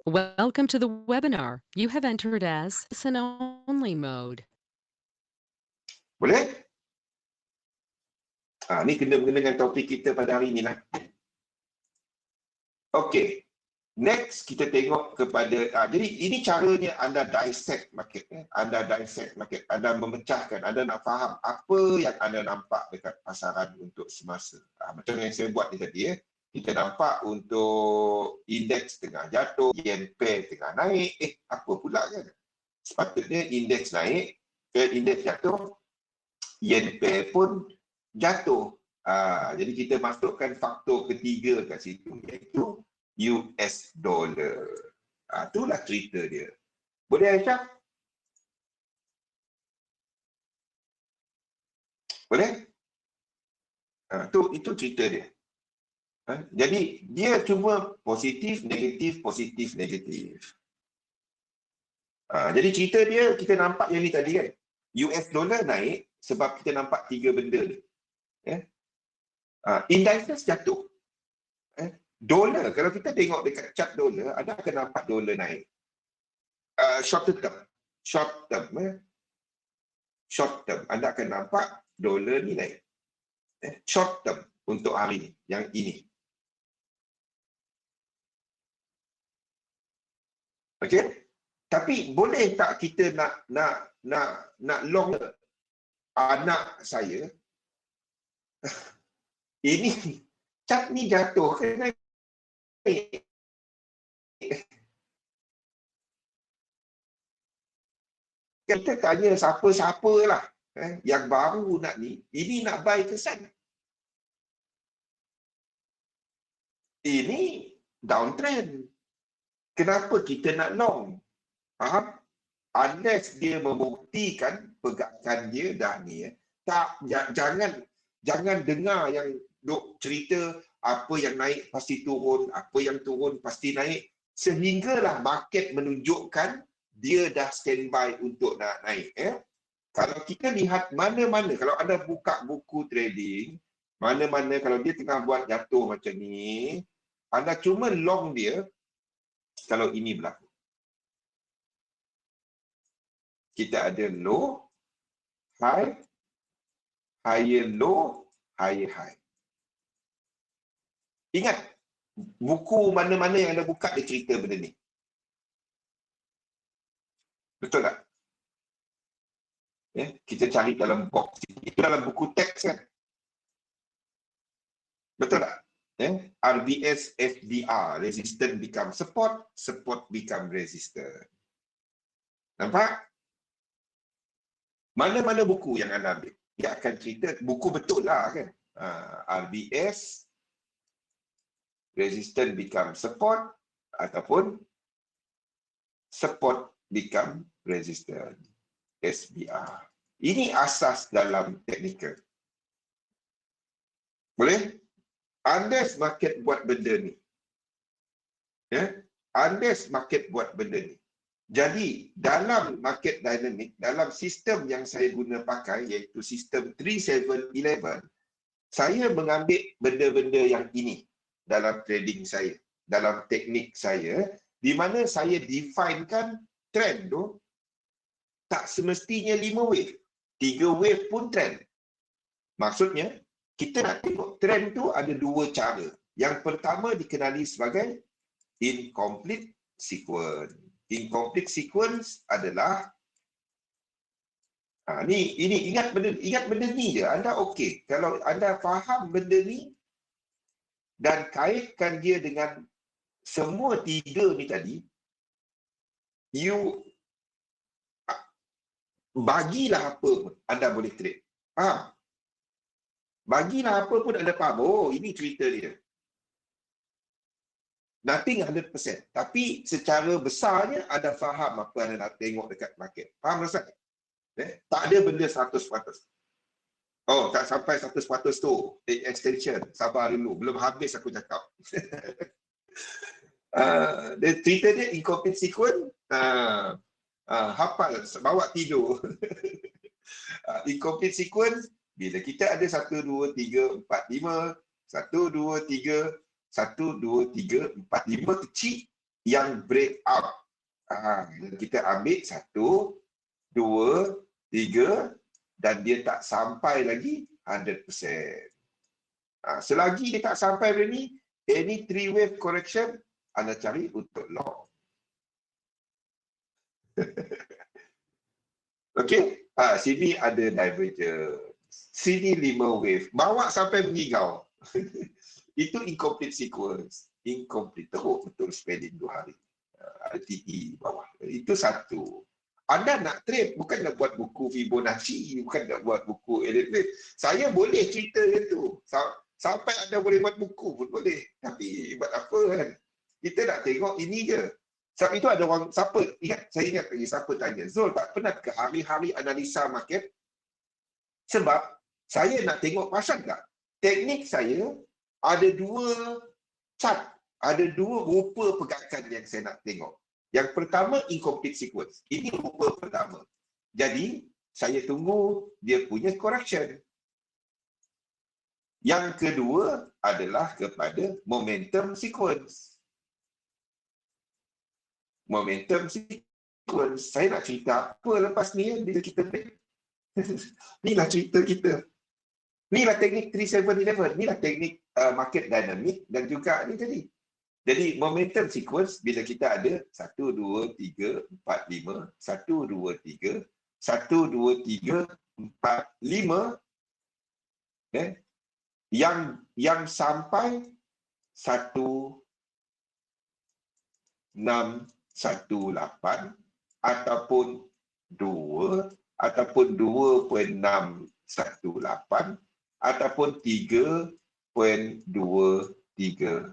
Welcome to the webinar. You have entered as listen-only mode. Boleh? Ni kena dengan topik kita pada hari ni lah. Okey. Next, kita tengok kepada, jadi ini caranya anda dissect market. Anda dissect market. Anda memecahkan. Anda nak faham apa yang anda nampak dekat pasaran untuk semasa. Macam yang saya buat ni tadi. Kita nampak untuk indeks tengah jatuh, yen pair tengah naik. Apa pula kan? Sepatutnya indeks naik, indeks jatuh, yen pair pun jatuh. Jadi kita masukkan faktor ketiga kat situ, iaitu US dollar. Itulah cerita dia. Boleh Aisyah? Boleh? Itu cerita dia. Jadi dia cuma positif, negatif, positif, negatif. Jadi cerita dia, kita nampak yang ni tadi kan. US dollar naik sebab kita nampak tiga benda ni. Indices jatuh. Dolar, kalau kita tengok dekat chart dolar, anda akan nampak dolar naik. Short term, anda akan nampak dolar ni naik. Short term untuk hari ni, yang ini. Okey? Tapi boleh tak kita nak long anak saya? Ini chart ni jatuh ke naik? Kita tanya siapa-siapa lah yang baru nak ni, ini nak buy ke sell? Ini downtrend. Kenapa kita nak long? Faham? Unless dia membuktikan pergerakan dia dah ni. Tak, jangan dengar yang duk cerita apa yang naik pasti turun, apa yang turun pasti naik, sehinggalah market menunjukkan dia dah standby untuk nak naik. Kalau kita lihat mana-mana, kalau anda buka buku trading, mana-mana kalau dia tengah buat jatuh macam ni, anda cuma long dia kalau ini berlaku. Kita ada low, high, higher low, higher high. Ingat, buku mana-mana yang anda buka dia cerita benda ni. Betul tak? Kita cari dalam box. Itu dalam buku teks kan? Betul tak? RBS FDR, resistance become support, support become resistance. Nampak? Mana-mana buku yang anda ambil, dia akan cerita, buku betul lah kan? RBS, resistance become support, ataupun support become resistance, SBR. Ini asas dalam teknikal. Boleh? Unless market buat benda ni. Unless market buat benda ni. Jadi, dalam market dynamic, dalam sistem yang saya guna pakai, iaitu sistem 3711, saya mengambil benda-benda yang ini dalam trading saya, dalam teknik saya, di mana saya definekan trend tu tak semestinya 5 wave. 3 wave pun trend. Maksudnya, kita nak tengok trend tu ada dua cara. Yang pertama dikenali sebagai incomplete sequence. Incomplete sequence adalah ini ingat benda ni je. Anda okey. Kalau anda faham benda ni dan kaitkan dia dengan semua tiga ni tadi, you bagilah apa pun anda boleh trade. Faham? Bagilah apa pun anda faham. Oh, ini cerita dia. Nothing 100%. Tapi secara besarnya anda faham apa anda nak tengok dekat market. Faham Ustaz? Tak ada benda 100%. Oh, tak sampai 100% tu. Extension. Sabar dulu. Belum habis aku cakap. Cerita dia incomplete sequence. Hafal. Bawa tidur. Incomplete sequence. Bila kita ada 1, 2, 3, 4, 5. 1, 2, 3. 1, 2, 3, 4, 5 kecil. yang breakout. Kita ambil 1, 2, 3 dan dia tak sampai lagi 100%. Selagi dia tak sampai pada ni, any 3 wave correction anda cari untuk long. Okey, sini ada divergence. Sini 5 wave. Bawa sampai mengigau. Itu incomplete sequence. Incomplete. Teruk betul spending 2 hari. RTE bawah. Itu satu. Anda nak trade, bukan nak buat buku Fibonacci, bukan nak buat buku Elliott Wave. Saya boleh cerita itu. Sampai anda boleh buat buku pun boleh. Tapi buat apa kan? Kita nak tengok ini je. Sebab itu ada orang, siapa, saya ingat lagi siapa tanya, Zul tak pernah ke hari-hari analisa market? Sebab saya nak tengok pasal tak? Teknik saya ada 2 chart, ada 2 rupa pergerakan yang saya nak tengok. Yang pertama, incomplete sequence. Ini rupa pertama. Jadi, saya tunggu dia punya correction. Yang kedua adalah kepada momentum sequence. Momentum sequence. Saya nak cerita apa lepas ni bila kita break. Inilah cerita kita. Inilah teknik 3711. Inilah teknik market dynamic dan juga ni tadi. Jadi momentum sequence bila kita ada 1, 2, 3, 4, 5, 1, 2, 3, 1, 2, 3, 4, 5 yang sampai 1, 6, 1, 8 ataupun 2 ataupun 2.618 ataupun 3.236.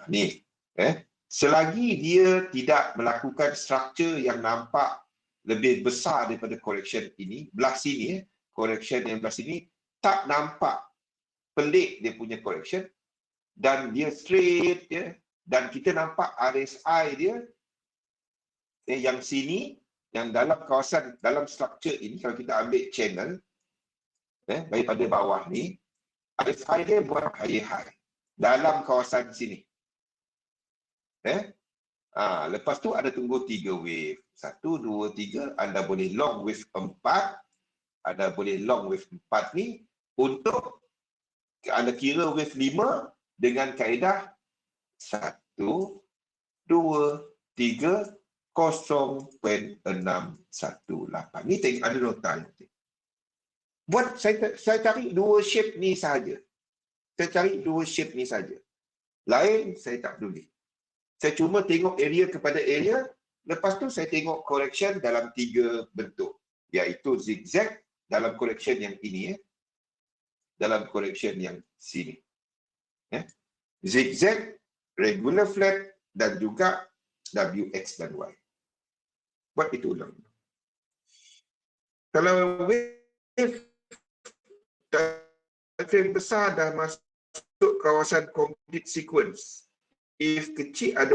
Ni, selagi dia tidak melakukan struktur yang nampak lebih besar daripada correction ini, belah sini, correction yang belah sini, tak nampak pelik dia punya correction, dan dia straight, dan kita nampak RSI dia, yang sini, yang dalam kawasan, dalam struktur ini, kalau kita ambil channel, daripada bawah ni, RSI dia buat high dalam kawasan sini. Lepas tu ada tunggu 3 wave. 1, 2, 3. Anda boleh long wave 4. Anda boleh long wave 4 ni untuk anda kira wave 5 dengan kaedah 1, 2, 3, 0.618. Ni tengok ada nota. Buat saya cari 2 shape ni saja. Saya cari 2 shape ni saja. Lain saya tak peduli. Saya cuma tengok area kepada area, lepas tu saya tengok correction dalam 3 bentuk, iaitu zigzag dalam correction yang ini, dalam correction yang sini. Zigzag, regular flat dan juga WX dan Y. Buat itu ulang. Kalau wave besar dah masuk kawasan complete sequence, if kecil ada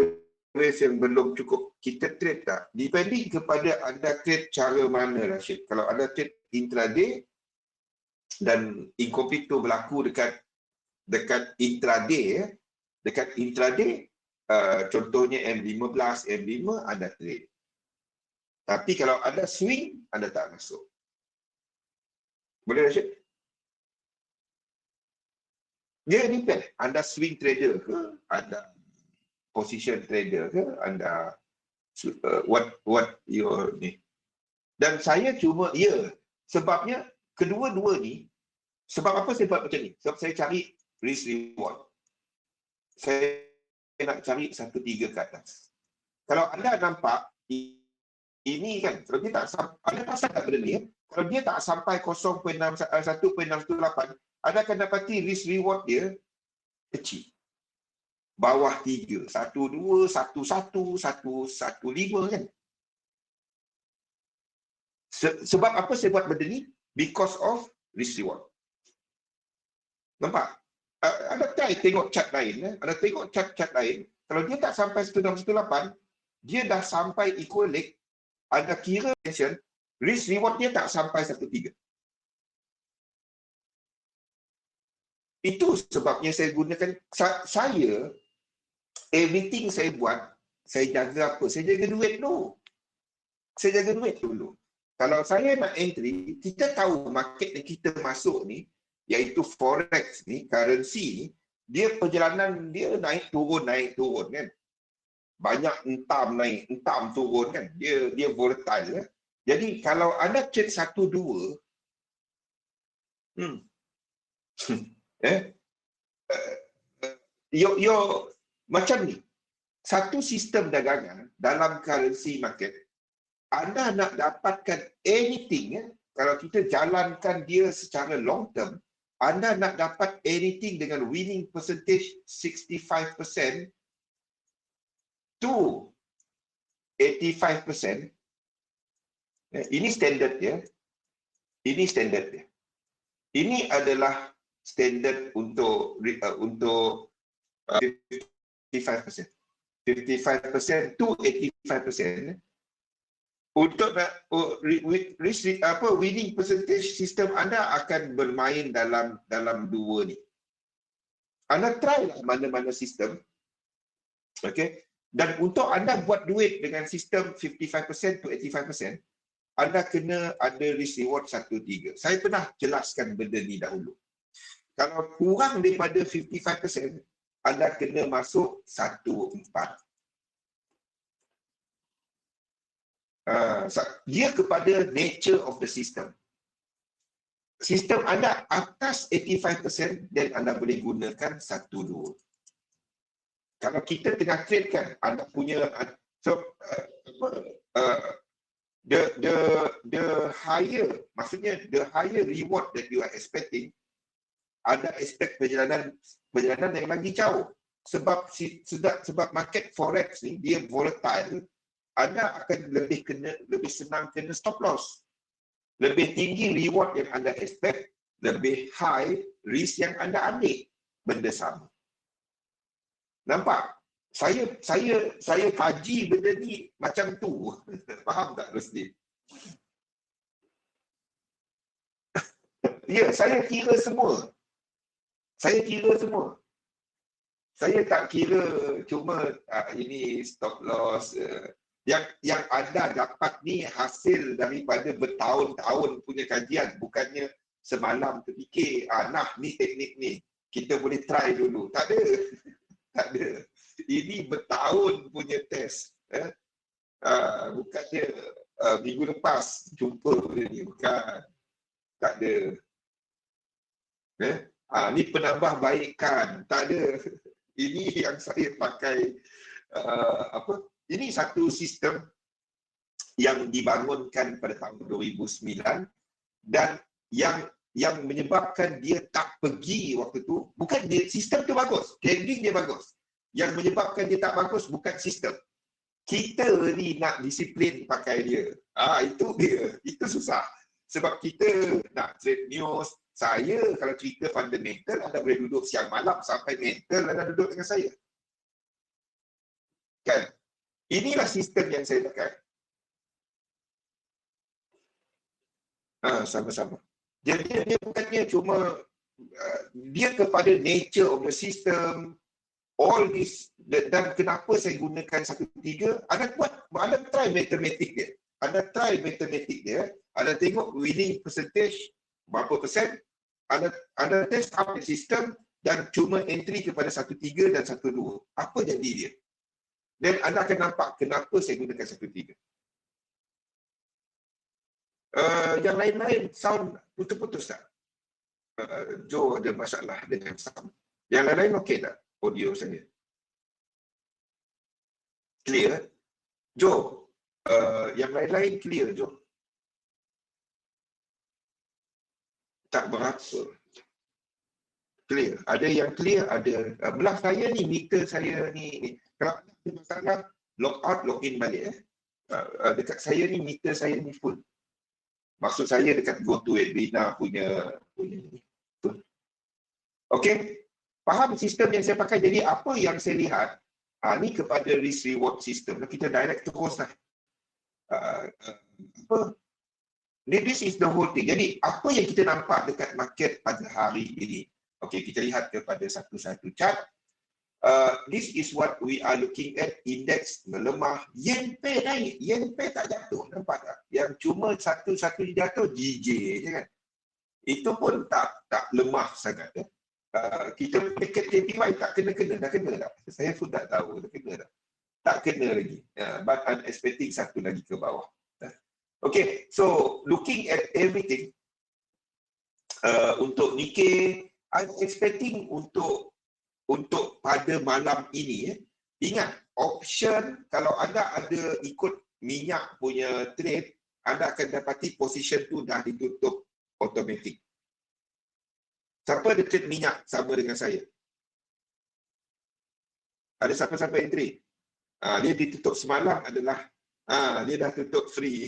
wave yang belum cukup, kita trade tak? Depending kepada anda trade cara mana, Rashid. Kalau anda trade intraday dan incomplete tu berlaku dekat intraday, contohnya M15, M5 anda trade. Tapi kalau ada swing, anda tak masuk. Boleh, Rashid? Dia depend. Anda swing trader ke? Anda position trader ke? Anda what your ni? Dan saya cuma sebabnya kedua-dua ni, sebab apa saya buat macam ni? Sebab saya cari risk reward. Saya nak cari 1, 3 ke atas. Kalau anda nampak ini kan, kalau dia tak sampai, anda pasal tak benda ni, kalau dia tak sampai 1.618, anda akan dapati risk reward dia kecil. Bawah 3, 1, 2, 1, 1, 1, 1, 5 kan. Sebab apa saya buat benda ni? Because of risk reward. Nampak? Anda tengok chart lain. Anda tengok chart lain. Kalau dia tak sampai 1618, dia dah sampai equal leg. Anda kira risk reward dia tak sampai 1.3. Itu sebabnya saya gunakan, everything saya buat, saya jaga apa? Saya jaga duit dulu. Saya jaga duit dulu. Kalau saya nak entry, kita tahu market yang kita masuk ni, iaitu forex ni, currency ni, dia perjalanan dia naik turun kan. Banyak entam naik, entam turun kan. Dia volatile. Jadi kalau anda trade 1-2, yo macam ni. Satu sistem dagangan dalam currency market, anda nak dapatkan anything, kalau kita jalankan dia secara long term, anda nak dapat anything dengan winning percentage 65% to 85%. Ini standard dia. Ini standard dia. Ini adalah standard untuk 55%. 55% to 85%. Untuk winning percentage sistem anda akan bermain dalam dua ni. Anda try lah mana-mana sistem. Okay. Dan untuk anda buat duit dengan sistem 55% to 85%, anda kena ada risk reward 1-3. Saya pernah jelaskan benda ni dahulu. Kalau kurang daripada 55%, anda kena masuk 1-4. Dia kepada nature of the system. Sistem anda atas 85%, dan anda boleh gunakan 1-2. Kalau kita tengah trade kan, anda punya the higher, maksudnya the higher reward that you are expecting, anda expect perjalanan yang lagi jauh. Sebab market forex ni dia volatile, anda akan lebih senang kena stop loss. Lebih tinggi reward yang anda expect, lebih high risk yang anda ambil. Benda sama. Nampak? Saya kaji benda ni macam tu. Faham tak, Rusdi? Ya, saya kira semua. Saya tak kira cuma ini stop loss. Yang anda dapat ni hasil daripada bertahun-tahun punya kajian, bukannya semalam terfikir, ni teknik ni, kita boleh try dulu. Tak ada. Ini bertahun punya test. Bukannya minggu lepas jumpa ni, bukan. Tak ada. Ni penambahbaikan, tak ada. Ini yang saya pakai ini satu sistem yang dibangunkan pada tahun 2009, dan yang menyebabkan dia tak pergi waktu tu, bukan dia, sistem tu bagus, trading dia bagus. Yang menyebabkan dia tak bagus bukan sistem. Kita ni nak disiplin pakai dia. Itu dia. Itu susah. Sebab kita nak trade news. Saya kalau cerita fundamental, anda boleh duduk siang malam sampai mental anda duduk dengan saya. Kan? Inilah sistem yang saya pakai. Sama-sama. Jadi dia bukannya cuma dia kepada nature of the system, all this, dan kenapa saya gunakan 1-3, anda try matematik dia. Anda tengok winning percentage berapa persen, anda test out sistem dan cuma entry kepada 1-3 dan 1-2. Apa jadi dia? Dan anda akan nampak kenapa saya gunakan 1-3. Yang lain-lain sound putus-putus tak? Joe ada masalah dengan sound. Yang lain-lain okey tak? Audio saya. Clear? Joe, yang lain-lain clear, Joe? Tak berapa. Clear. Ada yang clear, ada. Belah saya ni, meter saya ni. Kalau ada masalah, log out, log in balik. Dekat saya ni, meter saya ni full. Maksud saya dekat GoToWebinar punya. Okey? Faham sistem yang saya pakai? Jadi apa yang saya lihat, ni kepada risk reward system. Kita direct terus lah. This is the whole thing. Jadi apa yang kita nampak dekat market pada hari ini? Okey, kita lihat kepada satu-satu chart. This is what we are looking at. Indeks melemah, yen pay naik, yen pay tak jatuh, nampak tak? Yang cuma satu-satu jatuh GJ je kan. Itu pun tak lemah sangat. Kita paket JPY tak kena-kena, dah kena tak? Saya pun tak tahu, dah kena tak? Tak kena lagi. But I'm expecting satu lagi ke bawah. Okay, so looking at everything, untuk Nikkei, I'm expecting untuk pada malam ini, ingat, option, kalau anda ada ikut minyak punya trade, anda akan dapati position tu dah ditutup automatic. Siapa ada trade minyak sama dengan saya? Ada siapa-siapa entry? Dia ditutup semalam adalah, dia dah tutup free.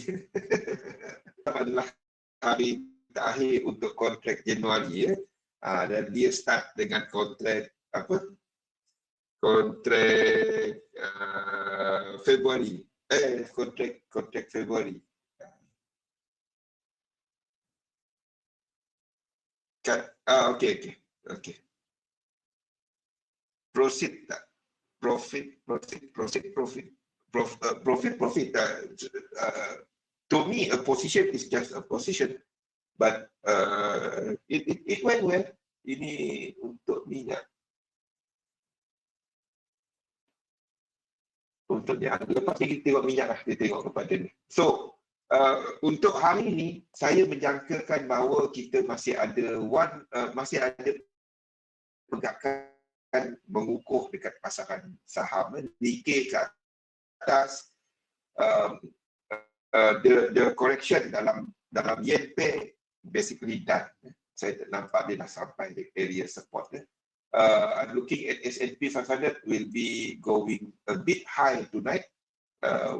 Adalah hari terakhir untuk kontrak Januari, dan dia start dengan kontrak apa? Kontrak Februari. Kontrak Februari. Okay. Proceed tak? Profit. To me, a position is just a position, but it went well. Ini untuk minyak. Untuk dia, lepas ni kita tengok minyak lah, kita tengok kepada ni. So, untuk hari ini, saya menjangkakan bahawa kita masih ada pergerakan mengukuh dekat pasaran saham. Nikkei ke atas, the correction dalam yen pay basically done. Saya nampak dia dah sampai di area support. I'm looking at S&P 500 will be going a bit high tonight.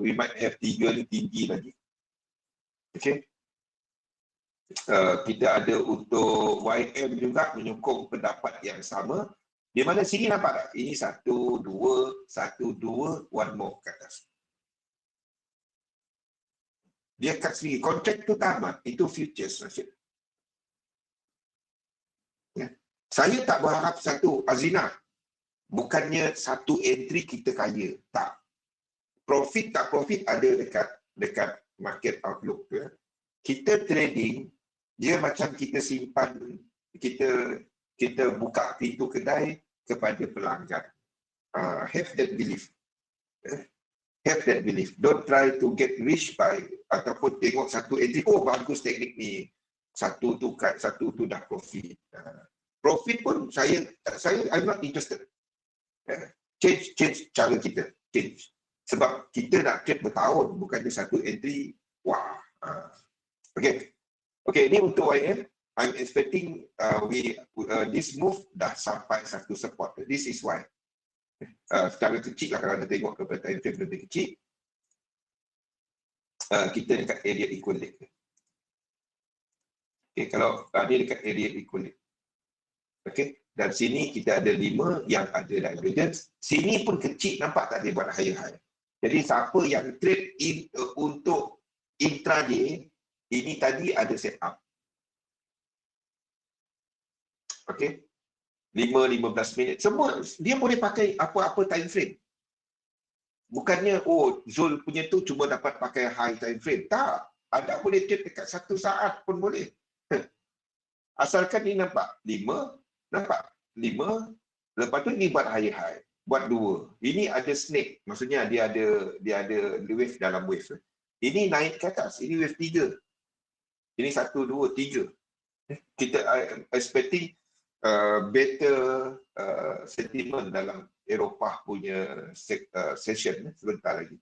We might have 3 tinggi lagi. Okay. Kita ada untuk YM juga menyokong pendapat yang sama. Di mana sini nampak tak? Ini 1, 2, 1, 2, one more ke atas. Dia kat sini, kontrak tu tamat. Itu futures. Ya. Saya tak berharap satu Azina. Bukannya satu entry kita kaya. Tak. Profit tak profit ada dekat market outlook. Ya. Kita trading, dia macam kita simpan, kita buka pintu kedai kepada pelanggan. Have that belief. Have that belief. Don't try to get rich by ataupun tengok satu entry, oh bagus teknik ni. Satu tu cut, satu tu dah profit. Profit pun saya I'm not interested. Change cara kita. Change. Sebab kita nak trade bertahun, bukannya satu entry. Wah. Okay, ni untuk YM. I'm expecting this move dah sampai satu support. This is why. Secara kecil lah kalau anda tengok kepada time frame lebih kecil. Kita dekat area equilibrium. Okay, kalau dia dekat area equilibrium. Okay, dan sini kita ada 5 yang ada divergence. Sini pun kecil, nampak tak dia buat higher high. Jadi siapa yang trade untuk intraday, ini tadi ada setup. Okay, 5-15 minit. Semua dia boleh pakai apa-apa time frame. Bukannya Zul punya tu cuma dapat pakai high time frame. Tak, anda boleh trade dekat 1 saat pun boleh. Asalkan ni nampak 5, nampak 5, lepas tu ni buat high, buat 2. Ini ada snake, maksudnya dia ada wave dalam wave. Ini naik ke atas, ini wave 3. Ini 1, 2, 3. Kita expecting better sentiment dalam Eropah punya session sebentar lagi.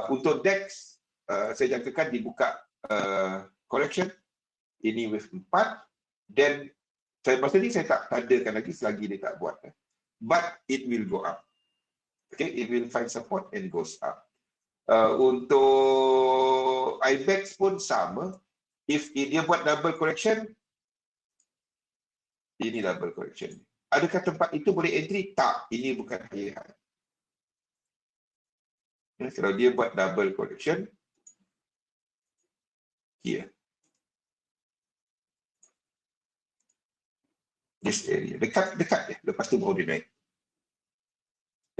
Untuk DAX, saya jangkakan dibuka correction. Ini wave 4. Dan masa ni saya tak tadakan lagi selagi dia tak buat. But it will go up. Okay, it will find support and goes up. Untuk IBEX pun sama. If dia buat double correction, ini double correction. Adakah tempat itu boleh entry? Tak, ini bukan high high. Kalau dia buat double correction, here. This area, dekat je, lepas tu baru dia naik.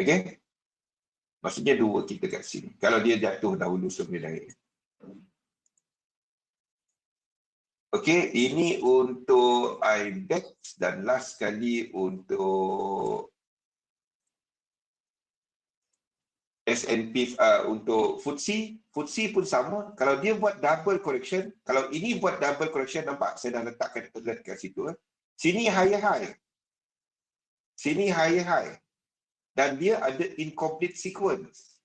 Okey? Maksudnya 2 kita kat sini. Kalau dia jatuh dahulu sebelum naik. Okey, ini untuk IBEX dan last sekali untuk S&P untuk FTSE. FTSE pun sama. Kalau dia buat double correction, kalau ini buat double correction, nampak saya dah letakkan alert kat situ. Sini higher high. Sini higher high. Dan dia ada incomplete sequence.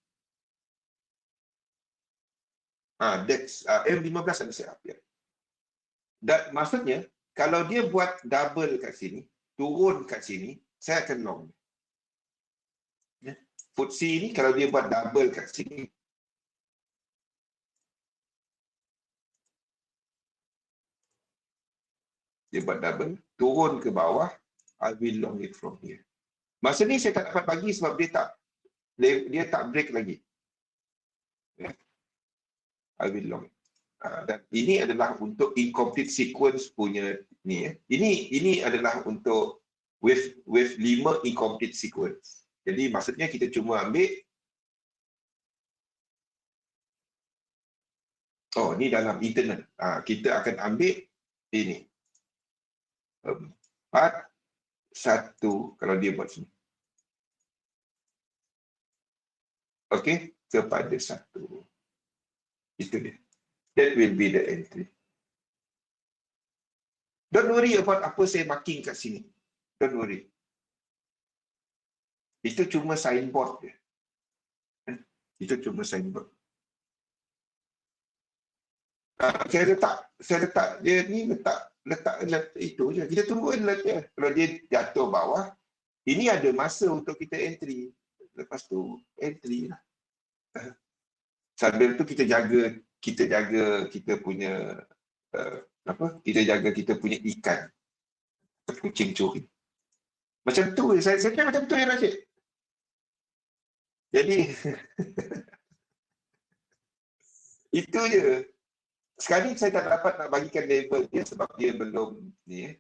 DEX, M15 ada siap. Ya. Dan maksudnya, kalau dia buat double kat sini, turun kat sini, saya akan long. Ya. FTSE ni kalau dia buat double kat sini, dia buat double, turun ke bawah, I will long it from here. Masa ni saya tak dapat bagi sebab dia tak break lagi. Ya. I will long it. Dan ini adalah untuk incomplete sequence punya ni ya. Ini adalah untuk wave 5 incomplete sequence. Jadi maksudnya kita cuma ambil ni dalam internal. Kita akan ambil ini. 4 1 kalau dia buat sini. Okey, kepada 1. Itu dia. That will be the entry. Don't worry about apa saya marking kat sini. Don't worry. Itu cuma signboard dia. Itu cuma signboard. Saya letak dia ni letak alert itu je. Kita tunggu alert dia. Kalau dia jatuh bawah, ini ada masa untuk kita entry. Lepas tu entry lah. Sambil tu kita jaga kita punya kita jaga kita punya ikan. Kucing curi. Macam tu saya kira macam tu ya Rashid. Jadi itu je. Sekali saya tak dapat nak bagikan label dia sebab dia belum ni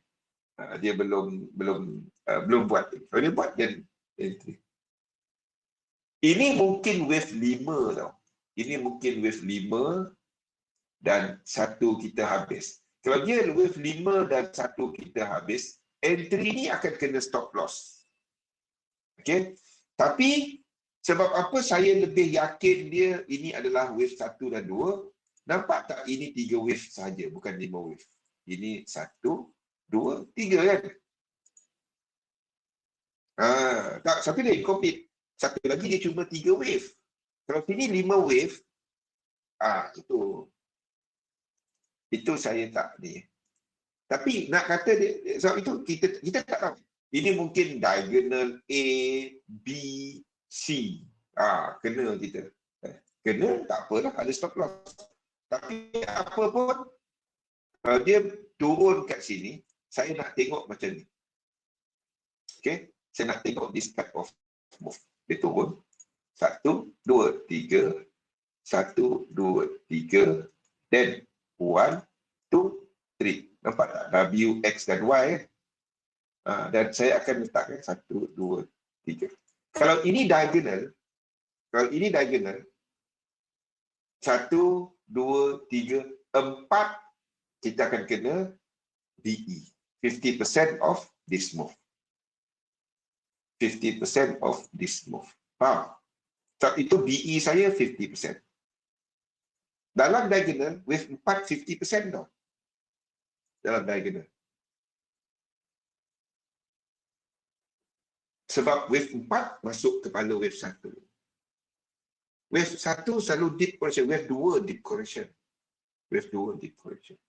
dia belum buat. Kalau dia buat dia entry. Ini mungkin wave 5 tau. Ini mungkin wave 5 dan 1 kita habis. Kalau dia wave 5 dan 1 kita habis, entry ni akan kena stop loss. Okey? Tapi sebab apa saya lebih yakin dia ini adalah wave 1 dan 2? Nampak tak ini 3 wave saja, bukan 5 wave. Ini 1, 2, 3 kan? Tak, satu dia incomplete. Satu lagi dia cuma 3 wave. Kalau sini 5 wave, itu saya tak ni. Tapi nak kata dia, sebab itu kita tak tahu. Ini mungkin diagonal A, B, C. Kena kita. Kena, tak apalah, ada stop loss. Tapi apa pun, kalau dia turun kat sini, saya nak tengok macam ni. Okay? Saya nak tengok this type of move. Dia turun. 1, 2, 3. 1, 2, 3. Then 1, 2, 3. Nampak tak? W, X dan Y. Dan saya akan letakkan 1, 2, 3. Kalau ini diagonal, 1, 2, 3, 4, kita akan kena BE. 50% of this move. 50% of this move. So, itu BE saya 50%. Dalam diagonal, wave 4, 50% tau. Dalam diagonal. Sebab wave 4 masuk kepala wave 1. Wave 1 selalu deep correction. Wave 2 deep correction. Wave 2 deep correction.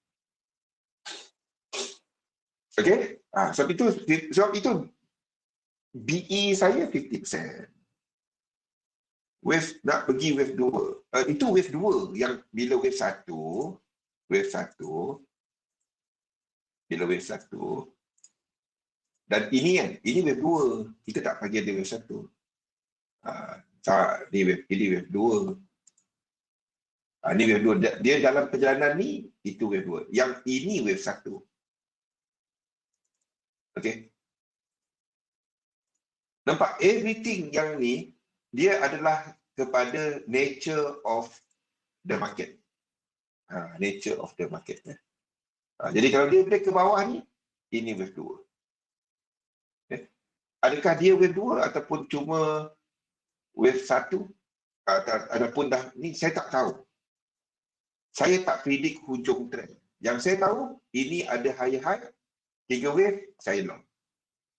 Okay? Sebab itu BE saya 50%. Wave nak pergi wave 2. Itu wave 2 yang bila wave 1, bila wave 1 dan ini kan, ini wave 2. Kita tak bagi ada wave 1. Ini wave 2. Ini wave 2. Dia dalam perjalanan ni, itu wave 2. Yang ini wave 1. Okey. Nampak? Everything yang ni, dia adalah kepada nature of the market. Nature of the market. Jadi kalau dia break ke bawah ni, ini wave 2. Adakah dia wave 2 ataupun cuma wave 1? Ataupun dah ni, saya tak tahu. Saya tak predict hujung trend. Yang saya tahu, ini ada higher high, 3 wave, saya long.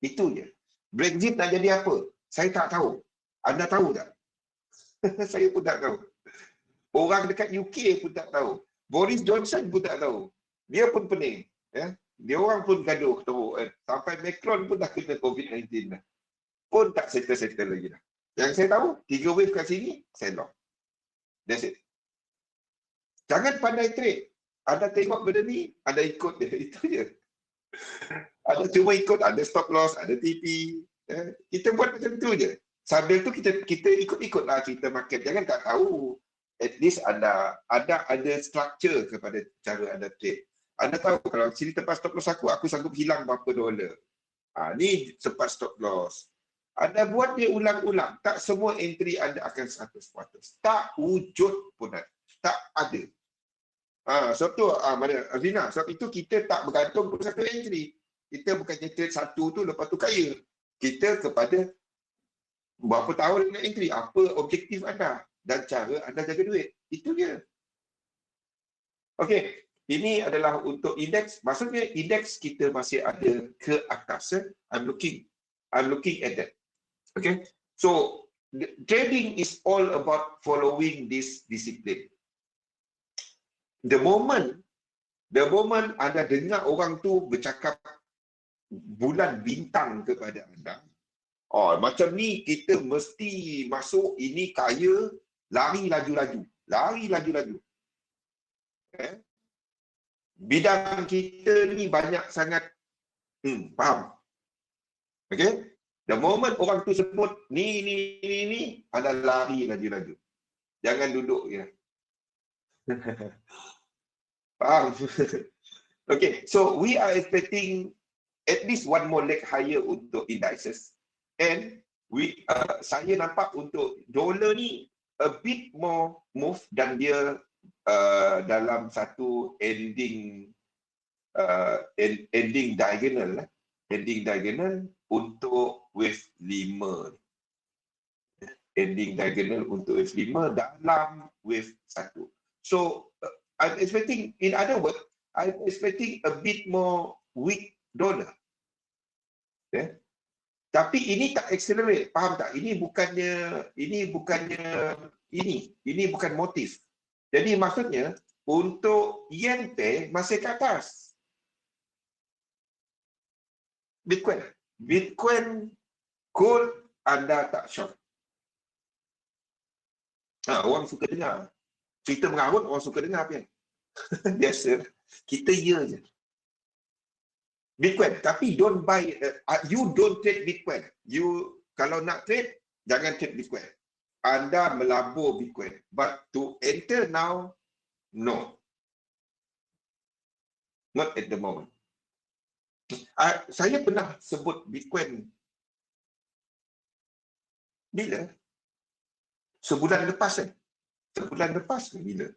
Itu je. Brexit nak jadi apa? Saya tak tahu. Anda tahu tak? Saya pun tak tahu. Orang dekat UK pun tak tahu. Boris Johnson pun tak tahu. Dia pun pening. Dia orang pun gaduh teruk. Sampai Macron pun dah kena COVID-19 dah. Pun tak settle-settle lagi dah. Yang saya tahu, 3 wave kat sini, saya long. That's it. Jangan pandai trade. Anda tengok benda ni, anda ikut dia. Itu je. Ada cuma ikut, ada stop loss, ada TP. Kita buat macam tu je. Sambil tu kita ikut-ikutlah cerita market. Jangan tak tahu. At least anda ada structure kepada cara anda trade. Anda tahu kalau sini tempat stop loss aku sanggup hilang berapa dolar. Ni tempat stop loss. Anda buat dia ulang-ulang. Tak semua entry anda akan 100%. Tak wujud pun ada. Tak ada. Sebab tu, mana Azina, sebab itu kita tak bergantung pada satu entry. Kita bukannya trade satu tu lepas tu kaya. Kita kepada berapa tahun nak entry, apa objektif anda dan cara anda jaga duit. Itu dia. Okey, ini adalah untuk indeks. Maksudnya indeks kita masih ada ke atas. I'm looking at that. Okay, so trading is all about following this discipline. The moment anda dengar orang tu bercakap bulan bintang kepada anda, macam ni kita mesti masuk, ini kaya, lari laju-laju. Bidang kita ni banyak sangat, faham? Okay? The moment orang tu sebut ni, anda lari laju-laju. Jangan duduk ya. Faham? Okay, so we are expecting at least one more leg higher untuk indices, and saya nampak untuk dolar ni a bit more move dan dia dalam satu ending diagonal untuk wave 5. Ending diagonal untuk wave 5 dalam wave 1. So I'm expecting, in other words, I'm expecting a bit more weak dollar. Tapi ini tak accelerate, faham tak? Ini bukan motif. Jadi maksudnya untuk yen pair masih ke atas. Bitcoin, gold anda tak short. Orang suka dengar. Cerita mengarut orang suka dengar kan. Biasa. Kita je. Bitcoin, tapi don't buy, you don't trade Bitcoin. You kalau nak trade, jangan trade Bitcoin. Anda melabur Bitcoin. But to enter now, no. Not at the moment. Saya pernah sebut Bitcoin. Bila? Sebulan lepas Sebulan lepas bila?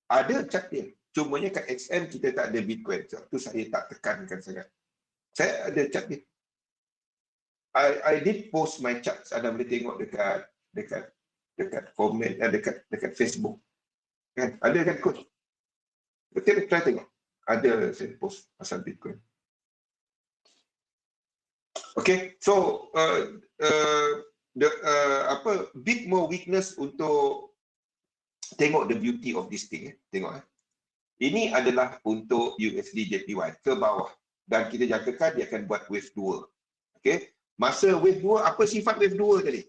Ada chart dia. Cumanya kat XM kita tak ada Bitcoin. Sebab tu saya tak tekankan sangat. Saya ada chart dia. I did post my charts. Anda boleh tengok dekat komen, dekat Facebook. Kan? Ada kan coach? Betul, try tengok. Ada saya post pasal Bitcoin. Okay, so bit more weakness untuk tengok the beauty of this thing. Tengok. Ini adalah untuk USD JPY ke bawah. Dan kita jangkakan dia akan buat wave 2. Okay. Masa wave 2, apa sifat wave 2 tadi?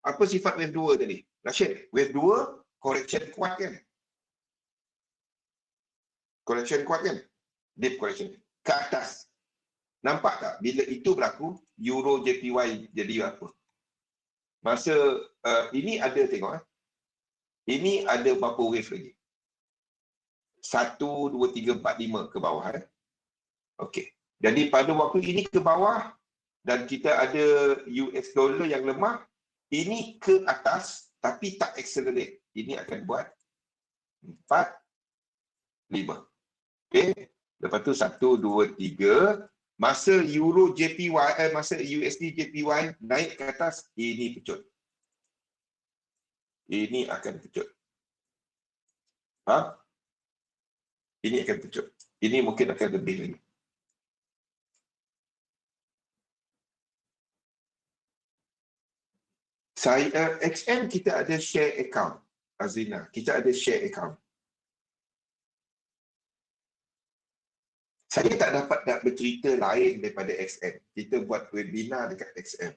Apa sifat wave 2 tadi? Rashid, wave 2, correction kuat kan? Correction kuat kan? Deep correction. Ke atas. Nampak tak? Bila itu berlaku, Euro JPY jadi apa? Masa ini ada tengok. Ini ada berapa wave lagi? 1, 2, 3, 4, 5 ke bawah. Okey. Jadi pada waktu ini ke bawah, dan kita ada US dollar yang lemah, ini ke atas tapi tak accelerate. Ini akan buat 4, 5. Okey. Lepas tu 1, 2, 3. Masa Euro JPY, masa USD JPY naik ke atas, ini pecut. Ini akan pecut. Ha? Ini akan pecut. Ini mungkin akan lebih lagi. Saya XM kita ada share account. Azina, kita ada share account. Saya tak dapat nak bercerita lain daripada XM. Kita buat webinar dekat XM.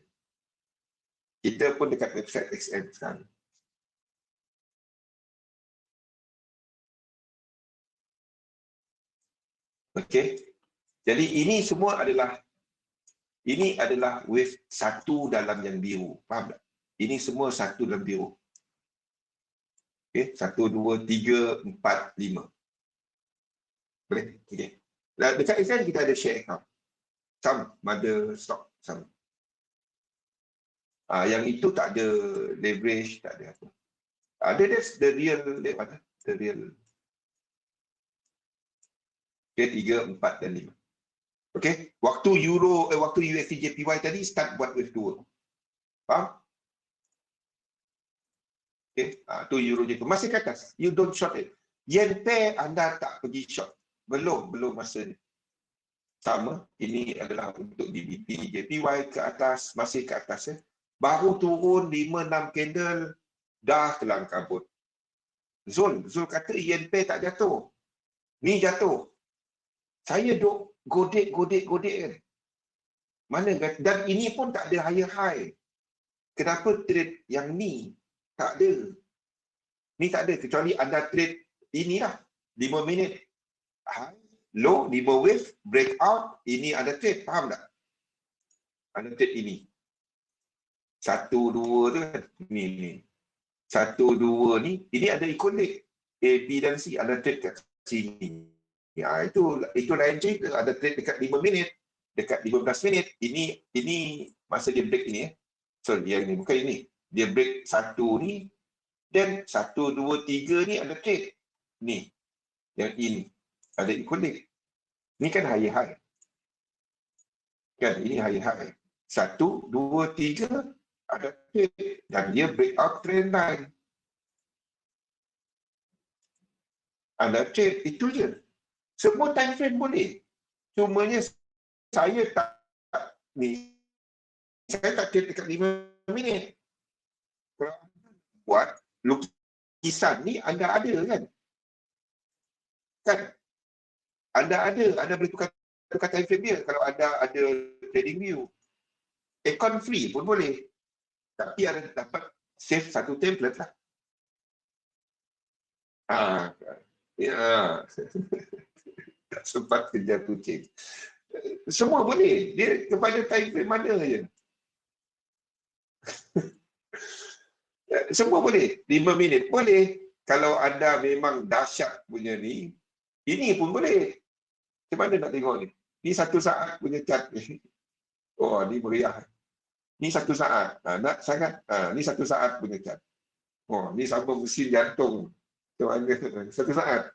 Kita pun dekat website XM sekarang. Okey. Jadi ini semua adalah wave satu dalam yang biru. Faham tak? Ini semua satu dalam biru. Okey, 1, 2, 3, 4, 5. Boleh? Okey. Dekat XM kita ada share account. Some ada stock, some. Yang itu tak ada leverage, tak ada apa. That's the real, the real. Okay, 3, 4 dan 5. Okay, waktu USD JPY tadi start buat wave 2. Faham? Okay, tu Euro JPY. Masih ke atas. You don't short it. Yen pair anda tak pergi short. Belum masa ni. Sama, ini adalah untuk GBP, JPY ke atas, masih ke atas. Baru turun 5-6 candle, dah kelang kabut. Zul kata yen pair tak jatuh. Ni jatuh. Saya duk godek kan. Mana kan? Dan ini pun tak ada higher high. Kenapa trade yang ni tak ada? Ni tak ada kecuali anda trade inilah 5 minit. High, low, 5 wave, breakout, ini anda trade, faham tak? Anda trade ini. 1, 2 tu kan. Ni. 1, 2 ni, ini ada equilibrium. A, B dan C, anda trade kat sini. Ya, itu lain cerita. Ada trade dekat 5 minit, dekat 15 minit. Ini masa dia break ini. Sorry, yang ni bukan ini. Dia break 1 ni, dan 1, 2, 3 ni ada trade. Ni, yang ini. Ada equilibrium. Ni kan higher high. Kan, ini higher high. 1, 2, 3 ada trade. Dan dia breakout trend line. Ada trade, itu je. Semua time frame boleh. Cumanya saya tak trade dekat 5 minit. Kalau buat lukisan ni anda ada kan? Kan? Anda boleh tukar time frame dia kalau anda ada trading view. Account free pun boleh. Tapi ada dapat save satu template lah. Ya. Tak sempat kerja kucing. Semua boleh. Dia kepada time frame mana je. Semua boleh. 5 minit boleh. Kalau anda memang dahsyat punya ni, ini pun boleh. Macam mana nak tengok ni? Ni 1 saat punya chart ni. Oh, ni meriah. Ni 1 saat. Nak sangat. Ni 1 saat punya chart. Oh, ni sama mesin jantung. Macam mana? 1 saat.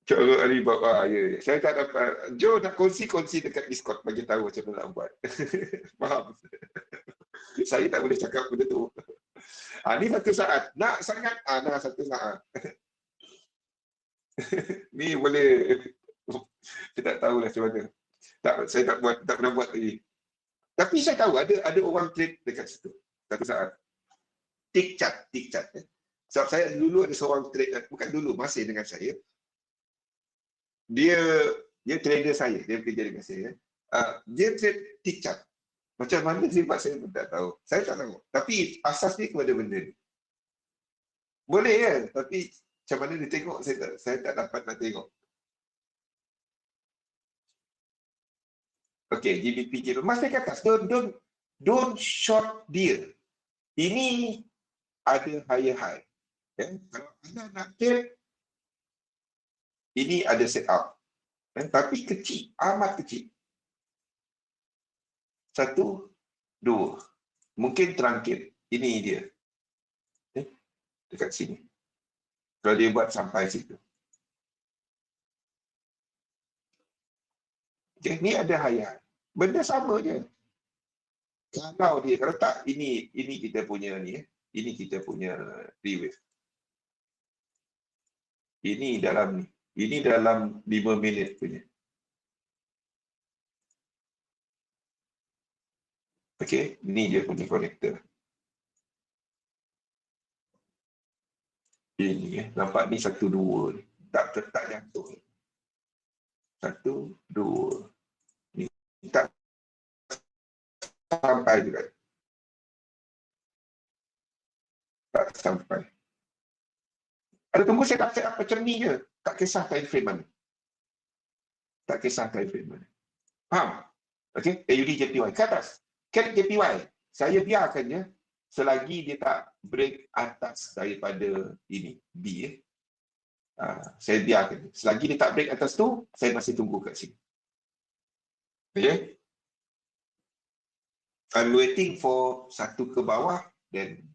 Cara Alibaba, ya. Saya tak dapat. Joe nak kongsi dekat Discord bagi tahu macam mana nak buat. Faham? Saya tak boleh cakap benda tu. Ni 1 saat. Nak sangat? Nak 1 saat. Ni boleh. Saya tak tahulah macam mana. Saya tak pernah buat lagi. Tapi saya tahu ada orang trade dekat situ. 1 saat. Tick chart. Sebab saya dulu ada seorang trade, bukan dulu, masih dengan saya. Dia trader saya, dia kerja dengan saya. Dia trade tick chart. Macam mana sifat saya pun tak tahu. Saya tak tahu. Tapi asas ni kepada benda ni. Boleh kan? Tapi macam mana dia tengok, saya tak dapat nak tengok. Okey, GBP masih ke atas. Don't short dia. Ini ada higher high. Kalau anda nak trade, ini ada set up. Tapi kecil, amat kecil. 1, 2. Mungkin terangkit. Ini dia. Dekat sini. Kalau dia buat sampai situ. Okay, ni ada hayal. Benda sama je. Kalau tak, ini kita punya ni. Ini kita punya rewave. Ini dalam 5 minit punya. Okey, ni dia punya konektor. Ini nampak ni 1, 2 ni. Tak jatuh. 1, 2. Ni tak sampai juga. Tak sampai. Ada tunggu saya tak set up macam ni je. Tak kisah time frame mana. Tak kisah time frame mana. Faham? Okey, AUD JPY ke atas. Cat JPY, saya biarkannya selagi dia tak break atas daripada ini, B. Saya biarkan. Selagi dia tak break atas tu, saya masih tunggu kat sini. Okay? I'm waiting for satu ke bawah, then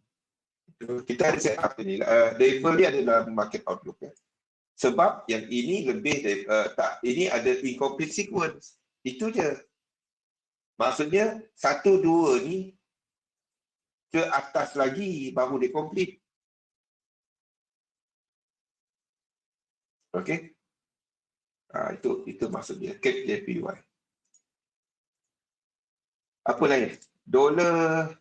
kita ada set up ni. Level dia ada dalam market outlook. Sebab yang ini lebih dari, ini ada incomplete sequence. Itu je. Maksudnya 1, 2 ni ke atas lagi baru dia complete. Okey. Itu maksudnya Cat JPY. Apa lain? Dolar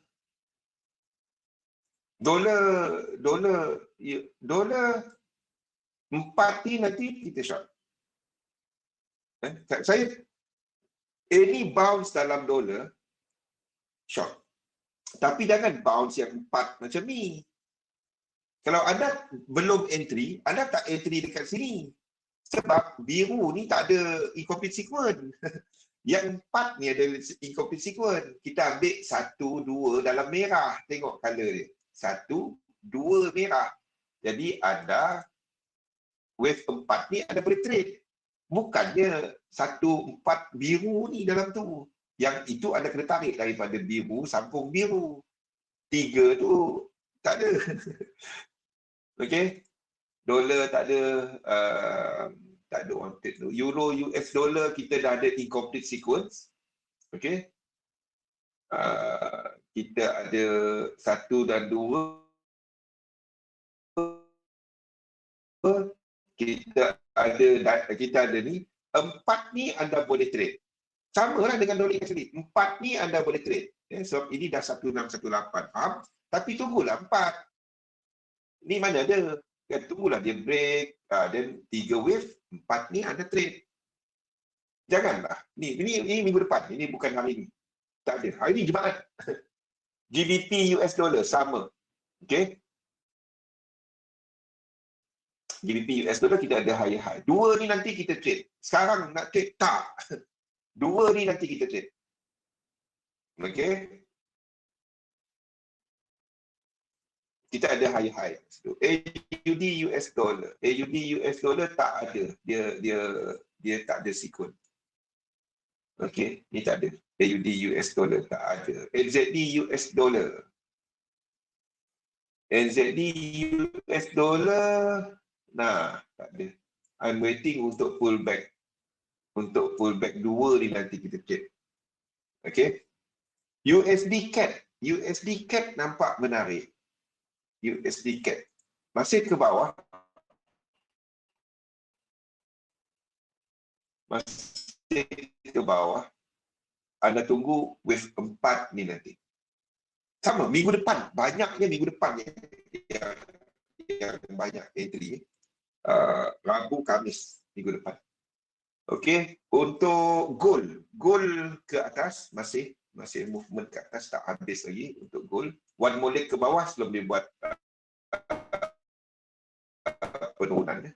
empat ni nanti kita short. Saya ini bounce dalam dolar short. Tapi jangan bounce yang 4 macam ni. Kalau anda belum entry, anda tak entry dekat sini. Sebab biru ni tak ada incomplete sequence. Yang 4 ni ada incomplete sequence. Kita ambil 1, 2 dalam merah. Tengok color dia. 1, 2 merah. Jadi anda wave 4 ni anda boleh trade. Bukannya 1, 4 biru ni dalam tu. Yang itu anda kena tarik daripada biru sambung biru. 3 tu tak ada. Okey. Dolar tak ada wanted tu. Euro US dollar kita dah ada incomplete sequence. Okey. Kita ada 1 dan 2. Kita ada ni 4 ni anda boleh trade. Sama lah dengan dolar sendiri. 4 ni anda boleh trade. Sebab ini dah 1618. Faham? Tapi tunggulah 4. Ni mana ada? Tunggulah dia break. Dan 3 wave. 4 ni anda trade. Janganlah. Ini minggu depan. Ini bukan hari ini. Tak ada. Hari ini Jumaat. GBP US dollar sama. Okay. GBP US dollar kita ada high. 2 ni nanti kita trade. Sekarang nak trade? Tak. 2 ni nanti kita trade. Okay. Kita ada high. AUD US dollar. AUD US dollar tak ada. Dia tak ada sequence. Okey, ni tak ada. AUD US dollar tak ada. NZD US dollar. NZD US dollar. Nah, tak ada. I'm waiting untuk pullback. Untuk pullback 2 ni nanti kita trade. Okey. USD CAD. USD CAD nampak menarik. USD CAD. Masih ke bawah. Masih ke bawah. Anda tunggu wave 4 ni nanti. Sama, minggu depan. Banyaknya minggu depan yang banyak entry. Rabu, Khamis minggu depan. Okey, untuk gold. Gold ke atas masih movement ke atas, tak habis lagi untuk gold. One more leg ke bawah sebelum dia buat penurunan.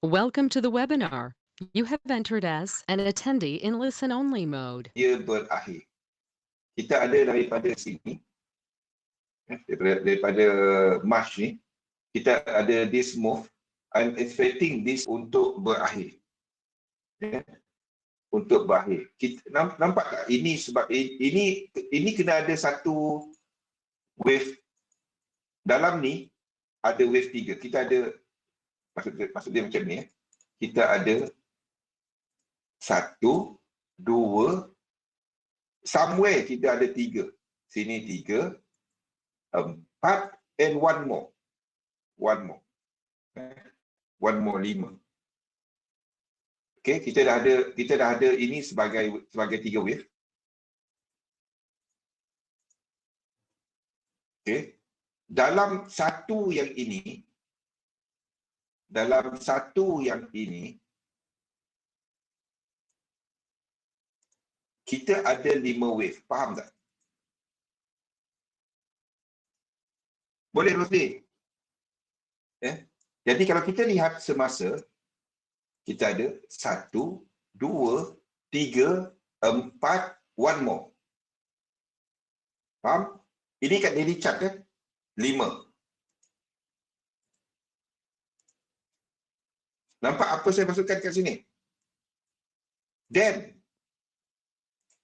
Welcome to the webinar. You have entered as an attendee in listen-only mode. Dia berakhir. Kita ada daripada sini, daripada March ni, kita ada this move. I'm expecting this untuk berakhir. Ya, untuk berakhir. Kita, nampak tak? Ini sebab ini kena ada satu wave. Dalam ni ada wave 3. Kita ada, maksud dia macam ni. Kita ada 1, 2, somewhere kita ada 3. Sini 3, 4 and one more. One more. One more, 5. Okay, kita dah ada ini sebagai 3 wave. Okay. Dalam satu yang ini, kita ada 5 wave. Faham tak? Boleh, Rosli? Jadi kalau kita lihat semasa, kita ada 1, 2, 3, 4, one more. Faham? Ini kat daily chart kan? 5. Nampak apa saya maksudkan kat sini? Then,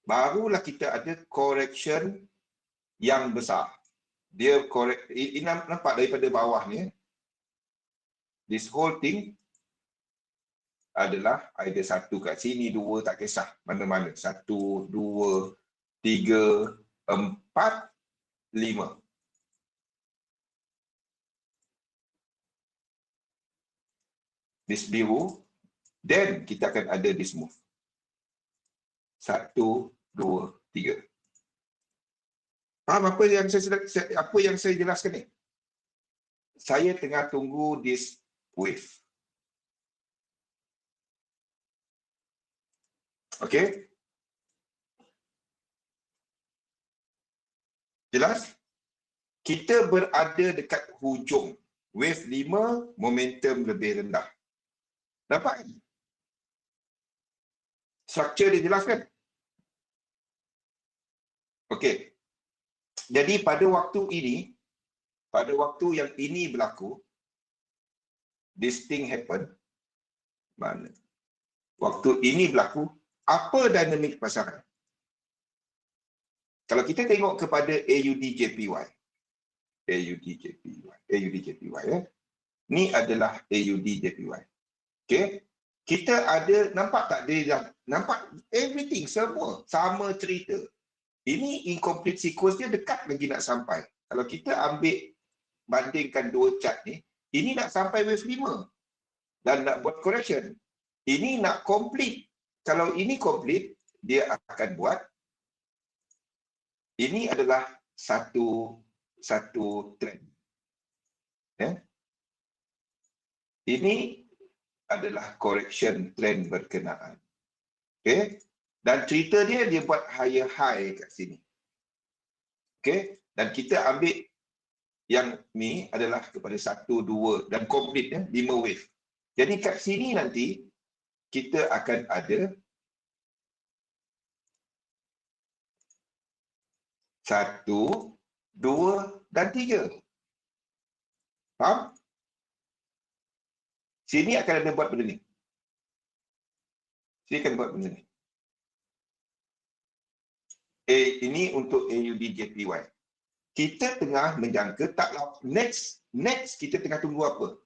barulah kita ada correction yang besar. Dia correct, ini nampak daripada bawah ni. This whole thing adalah ada 1 kat sini, 2 tak kisah mana-mana. 1, 2, 3, 4, 5. This biru, then kita akan ada this move. 1, 2, 3. Faham apa yang saya jelaskan ni? Saya tengah tunggu this wave. Okey? Jelas? Kita berada dekat hujung. Wave 5, momentum lebih rendah. Nampak? Struktur dia jelas kan? Okey. Jadi pada waktu yang ini berlaku, this thing happen, mana? Waktu ini berlaku, apa dinamik pasaran? Kalau kita tengok kepada AUD-JPY ya. Ni adalah AUD-JPY. Okey. Kita ada, nampak tak dia dah, nampak everything semua sama cerita. Ini incomplete sequence dia dekat lagi nak sampai. Kalau kita ambil bandingkan 2 chart ni, ini nak sampai wave 5 dan nak buat correction. Ini nak complete. Kalau ini complete, dia akan buat. Ini adalah satu trend. Ya. Ini adalah correction trend berkenaan. Okey. Dan cerita dia buat higher high kat sini. Okey. Dan kita ambil yang ni adalah kepada 1, 2 dan complete ya, 5 wave. Jadi kat sini nanti kita akan ada 1, 2 dan 3. Faham? Sini akan ada buat benda ni. Sini akan buat benda ni. Ini untuk AUD-JPY. Kita tengah menjangka taklah next kita tengah tunggu apa?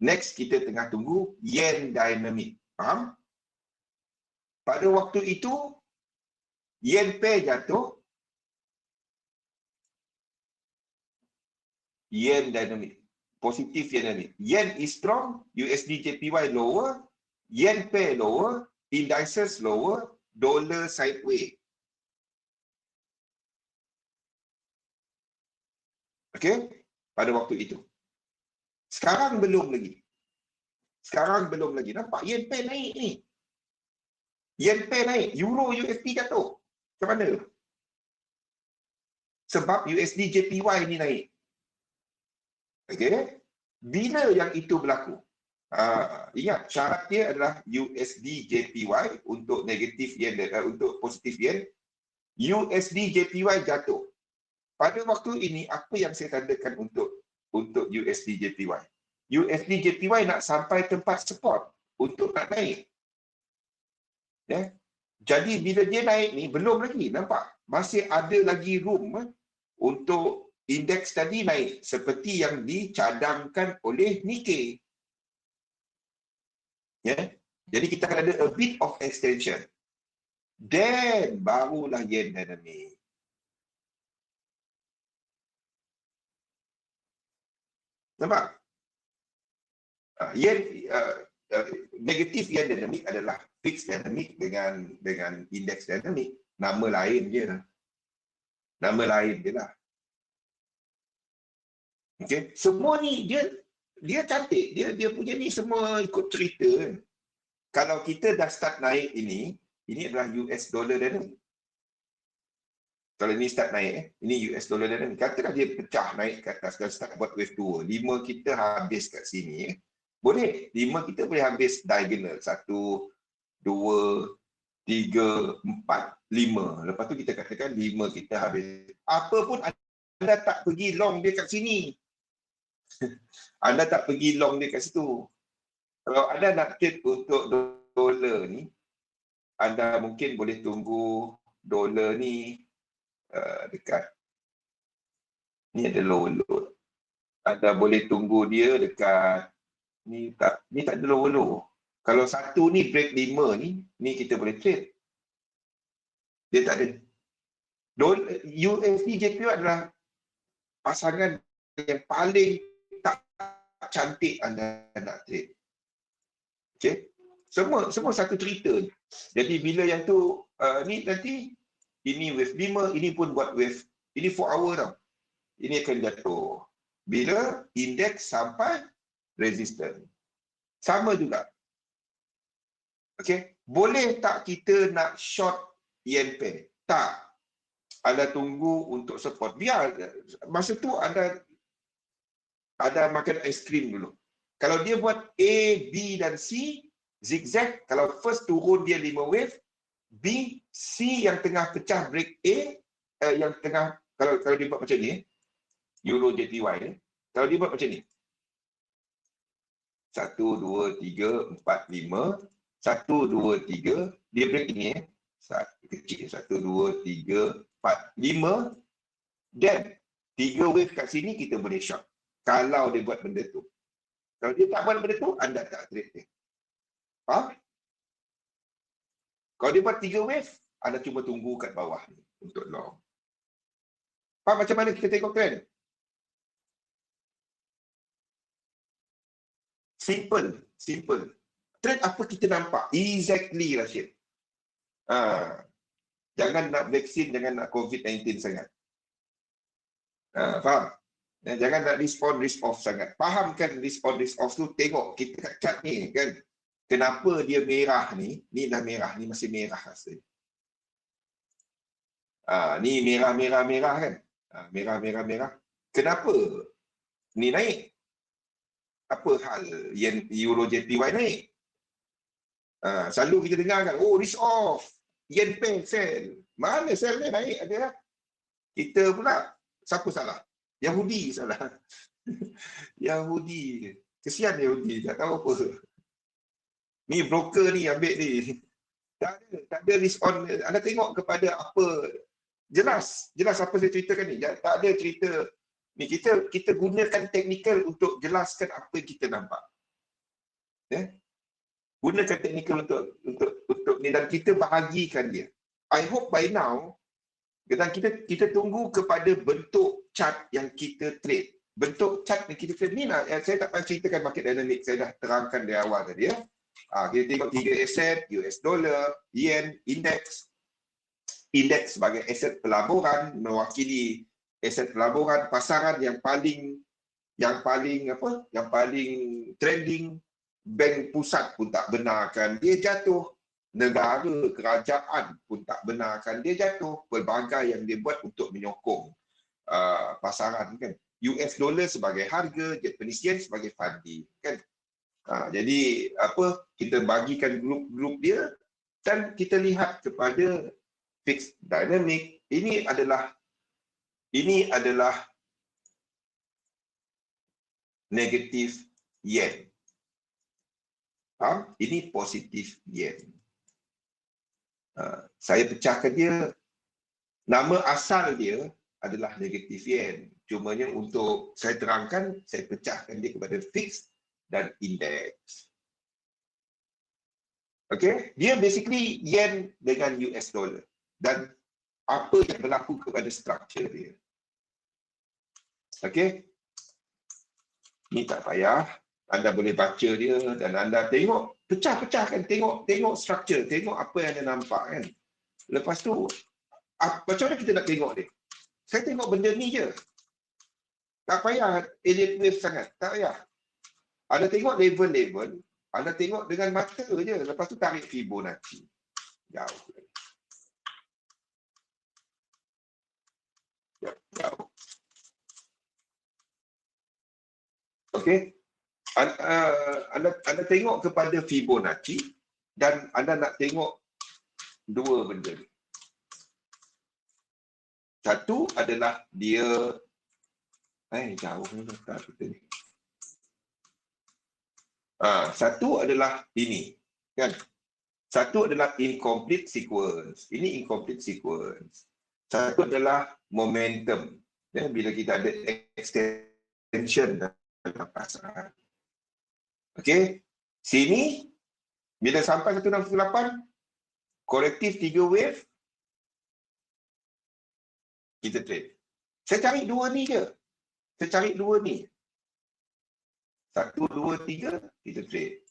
Next kita tengah tunggu yen dynamic. Faham? Pada waktu itu yen pair jatuh, yen dynamic, positif yen dynamic. Yen is strong, USD-JPY lower, yen pair lower, indices lower, dollar sideways. Okey, pada waktu itu. Sekarang belum lagi. Nampak yen pair naik ni. Yen pair naik, euro USD jatuh. Macam mana? Sebab USD-JPY ni naik. Okey. Bila yang itu berlaku? Ingat syarat dia adalah USD JPY untuk negatif yen, untuk positif yen. USD JPY jatuh. Pada waktu ini apa yang saya tandakan untuk USD JPY? USD JPY nak sampai tempat support untuk nak naik. Ya. Jadi bila dia naik ni belum lagi, nampak? Masih ada lagi room untuk indeks tadi naik seperti yang dicadangkan oleh Nikkei. Ya. Jadi kita akan ada a bit of extension. Then barulah yen dynamic. Nampak? Yen negatif yen dynamic adalah fixed dynamic dengan indeks dynamic. Nama lain je. Nama lain je lah. Okay. Semua ni dia cantik. Dia punya ni semua ikut cerita. Kalau kita dah start naik ini adalah US dollar dynamic. Kalau ini start naik, ini US dollar dynamic. Katakan dia pecah naik ke atas, kalau start buat wave 2, 5 kita habis kat sini. Boleh, 5 kita boleh habis diagonal. 1, 2, 3, 4, 5. Lepas tu kita katakan 5 kita habis. Apa pun anda tak pergi long dia kat sini. Anda tak pergi long dia kat situ. Kalau anda nak trade untuk dolar ni, anda mungkin boleh tunggu dolar ni dekat ni ada low. Anda boleh tunggu dia dekat ni tak ada low. Kalau satu ni break 5 ni kita boleh trade. Dia tak ada. USD JPY adalah pasangan yang paling tak cantik anda nak trade. Okey. Semua satu cerita. Jadi bila yang tu ni nanti ini wave 5, ini pun buat wave. Ini 4 hour tau. Ini akan jatuh. Bila indeks sampai resistance. Sama juga. Okey. Boleh tak kita nak short yen pair? Tak. Anda tunggu untuk support. Biar masa tu anda makan ice cream dulu. Kalau dia buat A, B dan C, zigzag, kalau first turun dia 5 wave, B, C yang tengah pecah break A, yang tengah, kalau dia buat macam ni, Euro JPY ni, kalau dia buat macam ni, 1, 2, 3, 4, 5, 1, 2, 3, dia break ini, kecil, 1, 2, 3, 4, 5, dan 3 wave kat sini kita boleh short. Kalau dia buat benda tu. Kalau dia tak buat benda tu, anda tak trade dia. Faham? Kalau dia buat 3 wave, anda cuba tunggu kat bawah ni untuk long. Faham macam mana kita tengok trend? Simple. Trend apa kita nampak? Exactly, Rashid. Jangan nak vaksin, jangan nak COVID-19 sangat. Faham? Jangan nak respond risk off sangat. Fahamkan respond risk off tu, tengok kita kat chart ni kan. Kenapa dia merah ni? Ni dah merah, ni masih merah rasanya. Ni merah kan? Merah. Kenapa ni naik? Apa hal yen Euro JPY naik? Selalu kita dengar kan, oh risk off, yen pair sell. Mana sell ni naik ada? Kita pula, siapa salah? Yahudi salah. Yahudi. Kesian Yahudi, tak tahu apa. Ni broker ni ambil ni. Tak ada risk on. Anda tengok kepada apa. Jelas apa saya ceritakan ni. Tak ada cerita. Ni kita gunakan teknikal untuk jelaskan apa yang kita nampak. Ya? Gunakan teknikal untuk ni dan kita bahagikan dia. I hope by now dan kita tunggu kepada bentuk chart yang kita trade. Bentuk chart yang kita trade ni lah, saya tak payah ceritakan market dynamic, saya dah terangkan dari awal tadi ya. Kita tengok 3 aset, US dollar, yen, indeks. Indeks sebagai aset pelaburan, mewakili aset pelaburan, pasaran yang paling trending. Bank pusat pun tak benarkan dia jatuh. Negara, kerajaan pun tak benarkan dia jatuh. Pelbagai yang dia buat untuk menyokong pasaran kan. US dollar sebagai harga, Japanese yen sebagai funding kan. Jadi apa, kita bagikan grup-grup dia dan kita lihat kepada fixed dynamic. Ini adalah negatif yen. Ini positif yen. Saya pecahkan dia, nama asal dia adalah negatif yen. Cumanya untuk saya terangkan, saya pecahkan dia kepada fixed dan index. Okay, dia basically yen dengan US dollar dan apa yang berlaku kepada structure dia. Okay, ni tak payah, anda boleh baca dia dan anda tengok, pecah-pecahkan, tengok structure, tengok apa yang anda nampak kan. Lepas tu, macam mana kita nak tengok dia? Saya tengok benda ni je. Tak payah alien wave sangat, tak payah. Anda tengok level-level, anda tengok dengan mata je, lepas tu tarik Fibonacci. Jauh. Jauh. Okey. Anda tengok kepada Fibonacci dan anda nak tengok dua benda ni. Satu adalah dia jauh ni tak kita ni. Satu adalah ini, kan? Satu adalah incomplete sequence. Ini incomplete sequence. Satu adalah momentum. Bila kita ada extension dalam pasaran. Okey. Sini bila sampai 1618 korektif 3 wave kita trade. Saya cari dua ni je. Saya cari dua ni. 1, 2, 3 kita trade.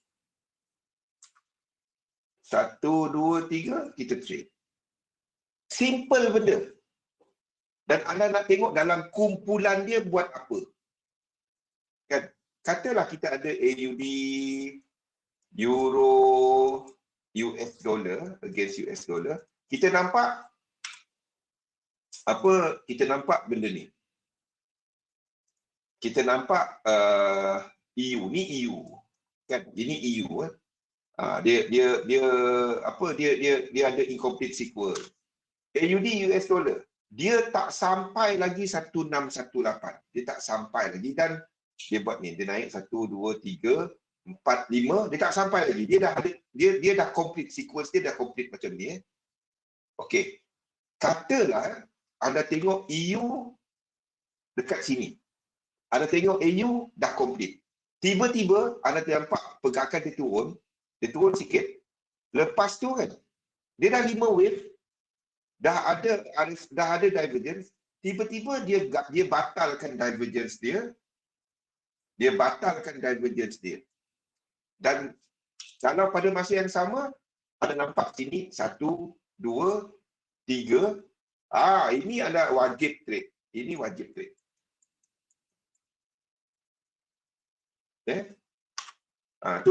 1, 2, 3 kita trade. Simple benda. Dan anda nak tengok dalam kumpulan dia buat apa. Kan? Katalah kita ada AUD, Euro, US dollar against US dollar. Kita nampak apa? Kita nampak benda ni. Kita nampak EU ni EU. Kan? Ini EU dia ada incomplete sequence. AUD US dollar. Dia tak sampai lagi 1618. Dia tak sampai lagi dan dia buat ni, dia naik 1 2 3 4 5, dia tak sampai lagi. Dia dah complete sequence, dia dah complete macam ni. Okey. Katalah anda tengok EU dekat sini. Anda tengok EU dah complete. Tiba-tiba anda nampak pergerakan dia turun sikit. Lepas tu kan, dia dah 5 wave, dah ada divergence, tiba-tiba dia batalkan divergence dia. Dia batalkan divergence dia. Dan kalau pada masa yang sama, anda nampak sini 1, 2, 3. Ini ada wajib trade. Ini wajib trade.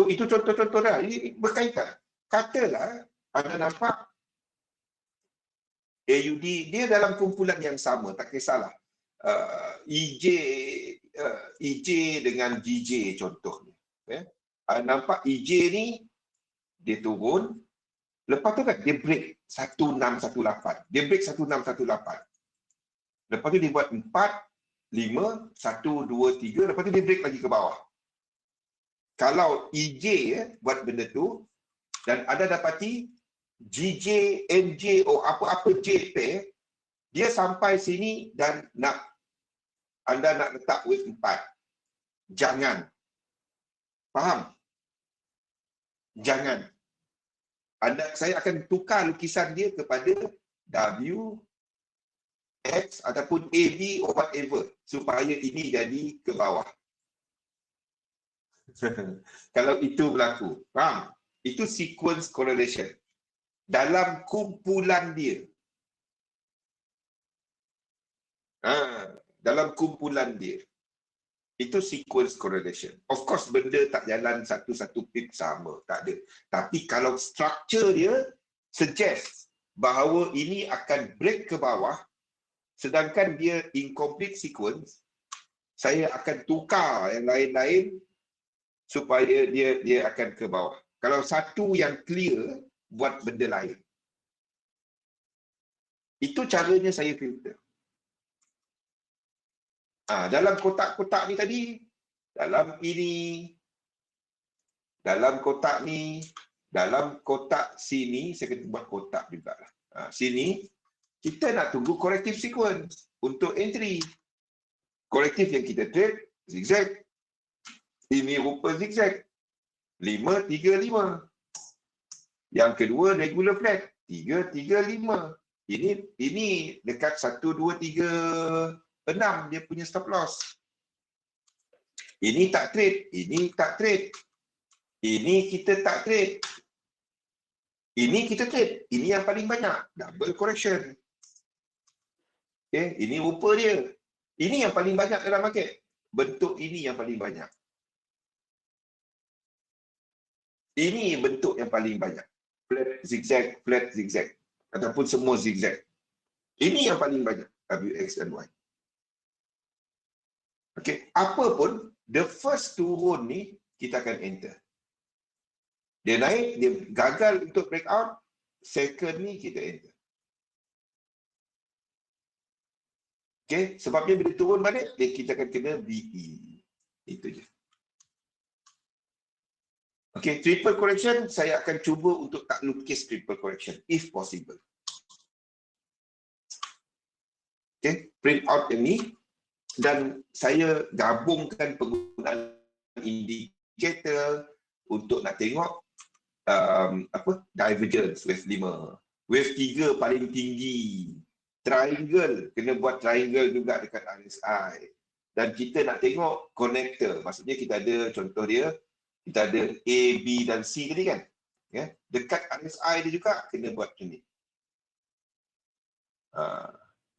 Itu contoh-contoh dah. Ini berkaitan. Katalah anda nampak AUD dia dalam kumpulan yang sama, tak kisahlah. EJ dengan GJ contohnya. Nampak EJ ni dia turun, lepas tu kan dia break 1618. Dia break 1618. Lepas tu dia buat 4, 5, 1, 2, 3, lepas tu dia break lagi ke bawah. Kalau EJ buat benda tu dan ada dapati GJ, NJ, apa-apa J pair, dia sampai sini dan anda nak letak wave 4. Jangan. Faham? Jangan. Saya akan tukar lukisan dia kepada W, X ataupun AB or whatever supaya ini jadi ke bawah. Kalau itu berlaku. Faham? Itu sequence correlation. Dalam kumpulan dia. Dalam kumpulan dia. Itu sequence correlation. Of course, benda tak jalan satu-satu pip sama. Tak ada. Tapi kalau structure dia suggest bahawa ini akan break ke bawah, sedangkan dia incomplete sequence, saya akan tukar yang lain-lain supaya dia akan ke bawah. Kalau satu yang clear, buat benda lain. Itu caranya saya filter. Dalam kotak-kotak ni tadi, dalam ini, dalam kotak ni, dalam kotak sini, saya kena buat kotak jugalah. Sini, kita nak tunggu corrective sequence untuk entry. Corrective yang kita trade, zigzag. Ini rupa zigzag. 5, 3, 5. Yang kedua, regular flat. 3, 3, 5. Ini dekat 1, 2, 3, 6 dia punya stop loss. Ini tak trade, ini tak trade. Ini kita tak trade. Ini kita trade. Ini yang paling banyak. Double correction. Okay, ini rupa dia. Ini yang paling banyak dalam market. Bentuk ini yang paling banyak. Ini bentuk yang paling banyak. Flat zigzag. Ataupun semua zigzag. Ini yang paling banyak. W, X dan Y. Okay, apa pun, the first turun ni, kita akan enter. Dia naik, dia gagal untuk breakout, second ni kita enter. Okay, sebabnya bila turun balik, kita akan kena BE. Itu je. Okay, triple correction, saya akan cuba untuk tak lukis triple correction, if possible. Okay, print out yang ni, dan saya gabungkan penggunaan indicator untuk nak tengok divergence wave 5. Wave 3 paling tinggi. Triangle, kena buat triangle juga dekat RSI. Dan kita nak tengok connector. Maksudnya kita ada contoh dia, kita ada A, B dan C tadi kan. Ya, dekat RSI dia juga kena buat macam ni.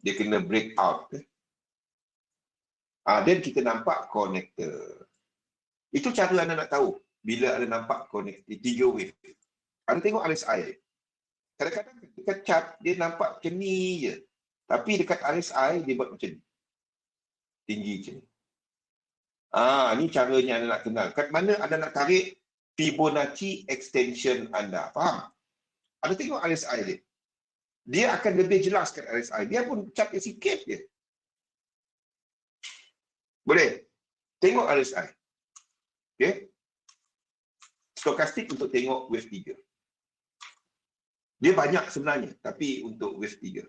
Dia kena break out. Dan kita nampak connector. Itu cara anda nak tahu bila anda nampak connector 3 wave. Anda tengok RSI. Kadang-kadang dekat chart dia nampak macam ni je. Tapi dekat RSI dia buat macam ni. Tinggi macam ni. Ni caranya anda nak kenal. Kat mana anda nak tarik Fibonacci extension anda. Faham? Anda tengok RSI dia. Dia akan lebih jelas kat RSI. Biarpun chart dia sikit je. Boleh? Tengok RSI. Okay? Stokastik untuk tengok wave 3. Dia banyak sebenarnya, tapi untuk wave 3.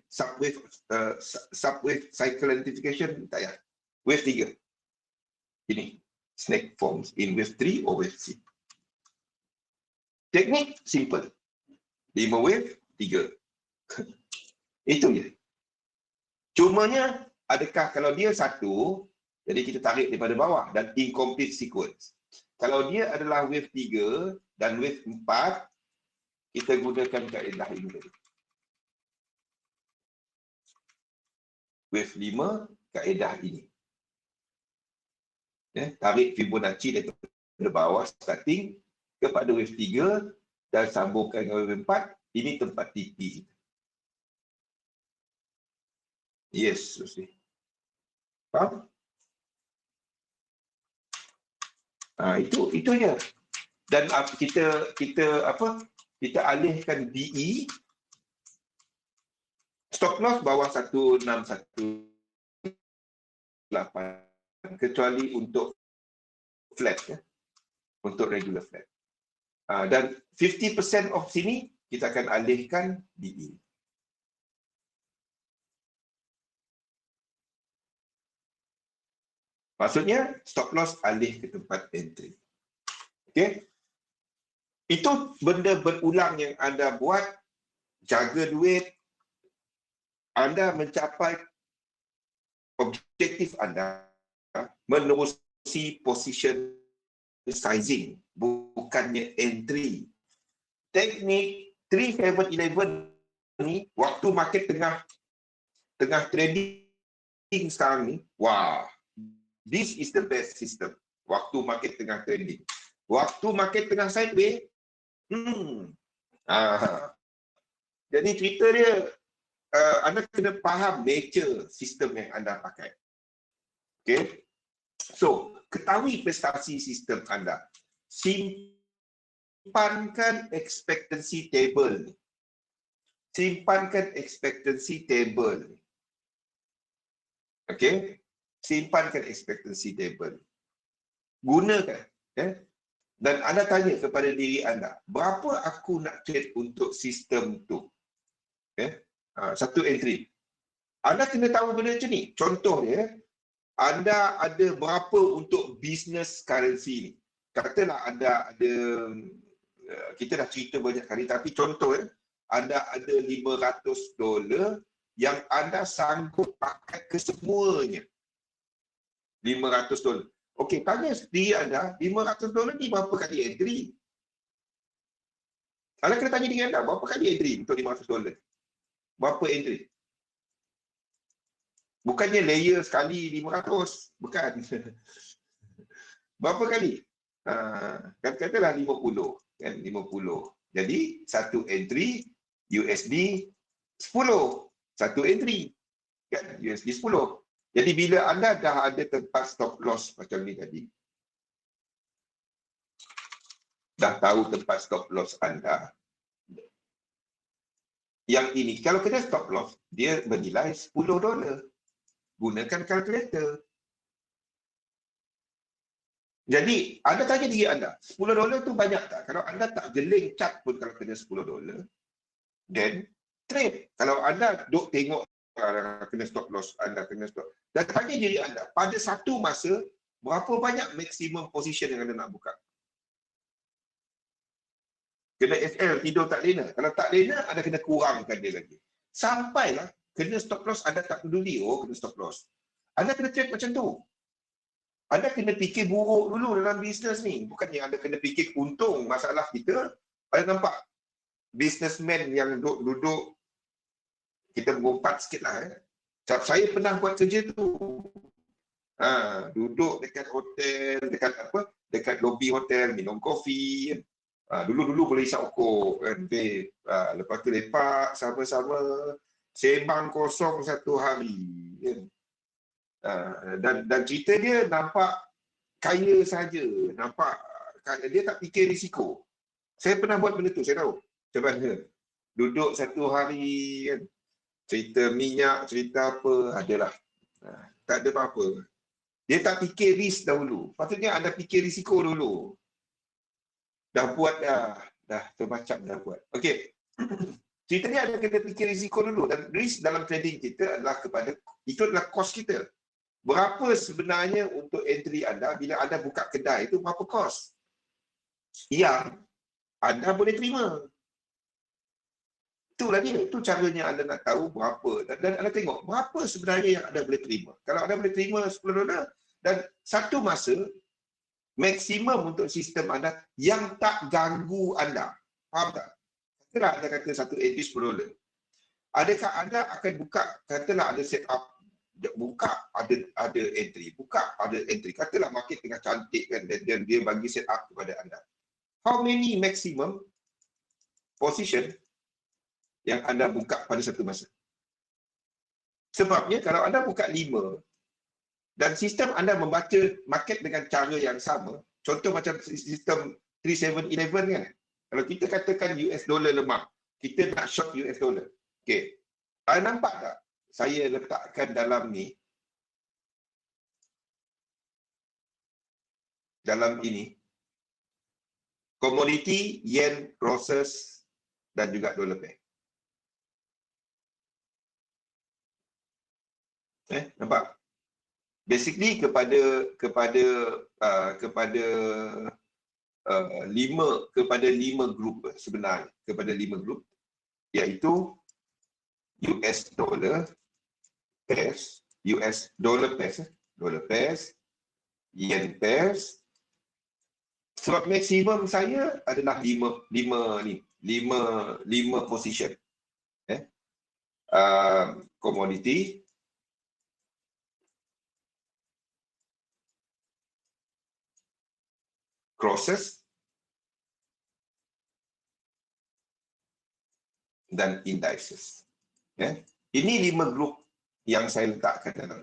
Subwave cycle identification, tak payah. Wave 3. Ini. Snake forms in wave 3 or wave C. Teknik simple. 5 wave, 3. Itu je. Cumanya, adakah kalau dia satu, jadi kita tarik daripada bawah dan incomplete sequence. Kalau dia adalah wave 3 dan wave 4, kita gunakan kaedah ini tadi. Wave 5, kaedah ini. Tarik Fibonacci daripada bawah starting kepada wave 3 dan sambungkan dengan wave 4. Ini tempat TP. Yes, mesti. Faham? Itu je. Dan kita alihkan BE, stop loss bawah 1618, kecuali untuk flat ya. Untuk regular flat. Dan 50% of sini kita akan alihkan BE. Maksudnya stop loss alih ke tempat entry. Okey. Itu benda berulang yang anda buat, jaga duit, anda mencapai objektif anda, menerusi position sizing, bukannya entry. Teknik 3-7-11 ni, waktu market tengah trading sekarang ni, wah, this is the best system. Waktu market tengah trading. Waktu market tengah sideways, jadi cerita dia, anda kena faham nature sistem yang anda pakai. Okay? So, ketahui prestasi sistem anda. simpankan expectancy table ni. Simpankan expectancy table ni. Okey? Simpankan expectancy table. Gunakan. Dan anda tanya kepada diri anda, berapa aku nak trade untuk sistem tu? Satu entry. Anda kena tahu benda macam ni. Contoh dia, anda ada berapa untuk business currency ni? Katalah anda ada, kita dah cerita banyak kali, tapi contoh anda ada $500 yang anda sanggup pakai kesemuanya. $500. Okey, tanya diri anda, $500 ni berapa kali entry? Anda kena tanya diri anda, berapa kali entry untuk $500? Berapa entry? Bukannya layer sekali 500, bukan. Berapa kali? Katalah 50, kan, 50. Jadi satu entry USD 10, satu entry kan USD 10. Jadi bila anda dah ada tempat stop loss macam ni tadi, dah tahu tempat stop loss anda, yang ini kalau kena stop loss dia bernilai $10. Gunakan kalkulator. Jadi, anda tanya diri anda, $10 tu banyak tak? Kalau anda tak geling cat pun kalau kena $10, then trade. Kalau anda duk tengok kena stop loss, anda kena stop. Dan tanya diri anda, pada satu masa, berapa banyak maksimum position yang anda nak buka? Kena SL, tidur tak lena. Kalau tak lena, anda kena kurangkan dia lagi. Sampailah kena stop loss, anda tak peduli, kena stop loss. Anda kena trade macam tu. Anda kena fikir buruk dulu dalam bisnes ni. Bukannya anda kena fikir untung. Masalah kita, anda nampak businessman yang duduk, kita bergumpat sikit lah. Saya pernah buat kerja tu. Duduk dekat hotel, dekat lobi hotel, minum kopi. Dulu boleh isap okok. Lepas tu lepak sama-sama. Sembang kosong satu hari. Dan cerita dia nampak kaya saja, nampak dia tak fikir risiko. Saya pernah buat benda tu, saya tahu macam mana. Duduk satu hari kan, cerita minyak, cerita apa, adalah tak ada apa-apa. Dia tak fikir risk dahulu. Patutnya anda fikir risiko dulu. Dah buat dah termacam dah buat. Okey. Cerita ni ada kena fikir risiko dulu, dan risk dalam trading kita adalah itu adalah kos kita. Berapa sebenarnya untuk entry anda bila anda buka kedai itu, berapa kos yang anda boleh terima. Itulah dia, itu caranya anda nak tahu berapa, dan anda tengok berapa sebenarnya yang anda boleh terima. Kalau anda boleh terima $10 dan satu masa maksimum untuk sistem anda yang tak ganggu anda. Faham tak? Katalah anda kata satu entry $10. Adakah anda akan buka, katalah ada set up, buka ada entry, buka ada entry. Katalah market tengah cantik kan, dan dia bagi set up kepada anda. How many maximum position yang anda buka pada satu masa? Sebabnya kalau anda buka 5 dan sistem anda membaca market dengan cara yang sama, contoh macam sistem 3711 kan. Kalau kita katakan US dollar lemah, kita nak short US dollar. Okey. Anda nampak tak? Saya letakkan dalam ni. Dalam ini. Commodity, yen, process dan juga dollar pair. Nampak? Basically kepada 5 grup sebenarnya, kepada 5 grup, iaitu US dollar pairs, dollar pairs, yen pairs. Slot maksimum saya adalah 5 position. Commodity, crosses dan indices. Ini 5 grup yang saya letakkan dalam.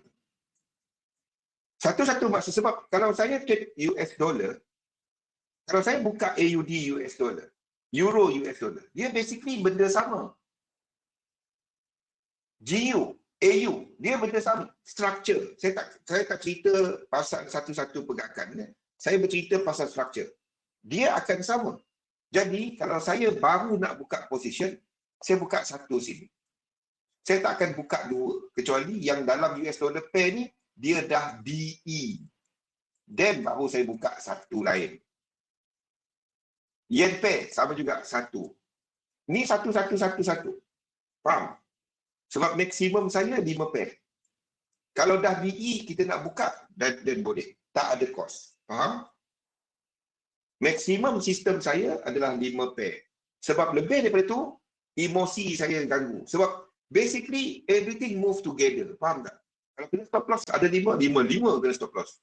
Satu-satu maksud, sebab kalau saya trade US dollar, Kalau saya buka AUD US dollar, Euro US dollar, dia basically benda sama. GU, AU, dia benda sama. Structure. Saya tak cerita pasal satu-satu pergerakan. Saya bercerita pasal structure. Dia akan sama. Jadi, kalau saya baru nak buka position, saya buka satu sini. Saya tak akan buka dua. Kecuali yang dalam US dollar pair ni, dia dah DE. Then baru saya buka satu lain. Yen pair, sama juga satu. Ni satu. Faham? Sebab maksimum saya 5 pair. Kalau dah DE, kita nak buka, dan boleh. Tak ada cost. Faham? Maksimum sistem saya adalah 5 pair. Sebab lebih daripada tu, emosi saya ganggu. Sebab basically, everything move together. Faham tak? Kalau kena stop loss, ada 5 kena stop loss.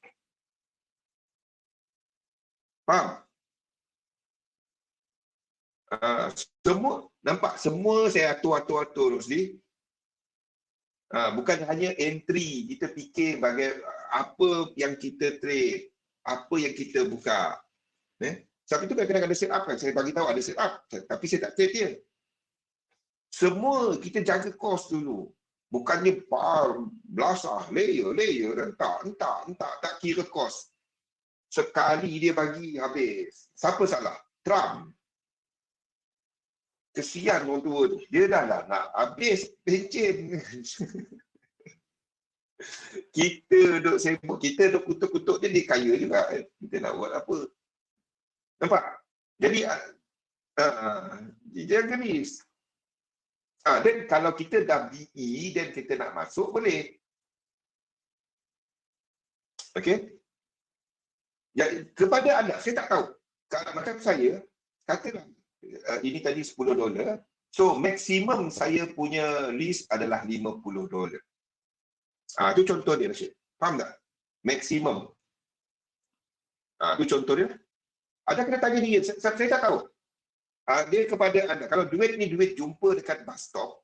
Faham? Semua, nampak? Semua saya atur Rosli. Bukan hanya entry, kita fikir apa yang kita trade, apa yang kita buka. Sebab itu kadang-kadang ada set up kan, saya bagi tahu ada set up, tapi saya tak trade dia. Semua kita jaga cost dulu. Bukannya belasah, layer, entak, tak kira cost. Sekali dia bagi habis. Siapa salah? Trump. Kesian orang tua tu. Dia dah lah nak habis pencen. Kita duk sibuk, kita duk kutuk-kutuk dia kaya juga. Kita nak buat apa? Nampak? Jadi, jangan genis. Dan kalau kita dah BE dan kita nak masuk, boleh. Okey? Ya, kepada anda, saya tak tahu. Kalau macam saya, katalah, ini tadi $10. So, maksimum saya punya list adalah $50. Itu contoh dia, Rashid. Faham tak? Maksimum. Itu contoh dia. Ada kena tanya dia, saya tak tahu. Dia kepada anda, kalau duit ni duit jumpa dekat bus stop,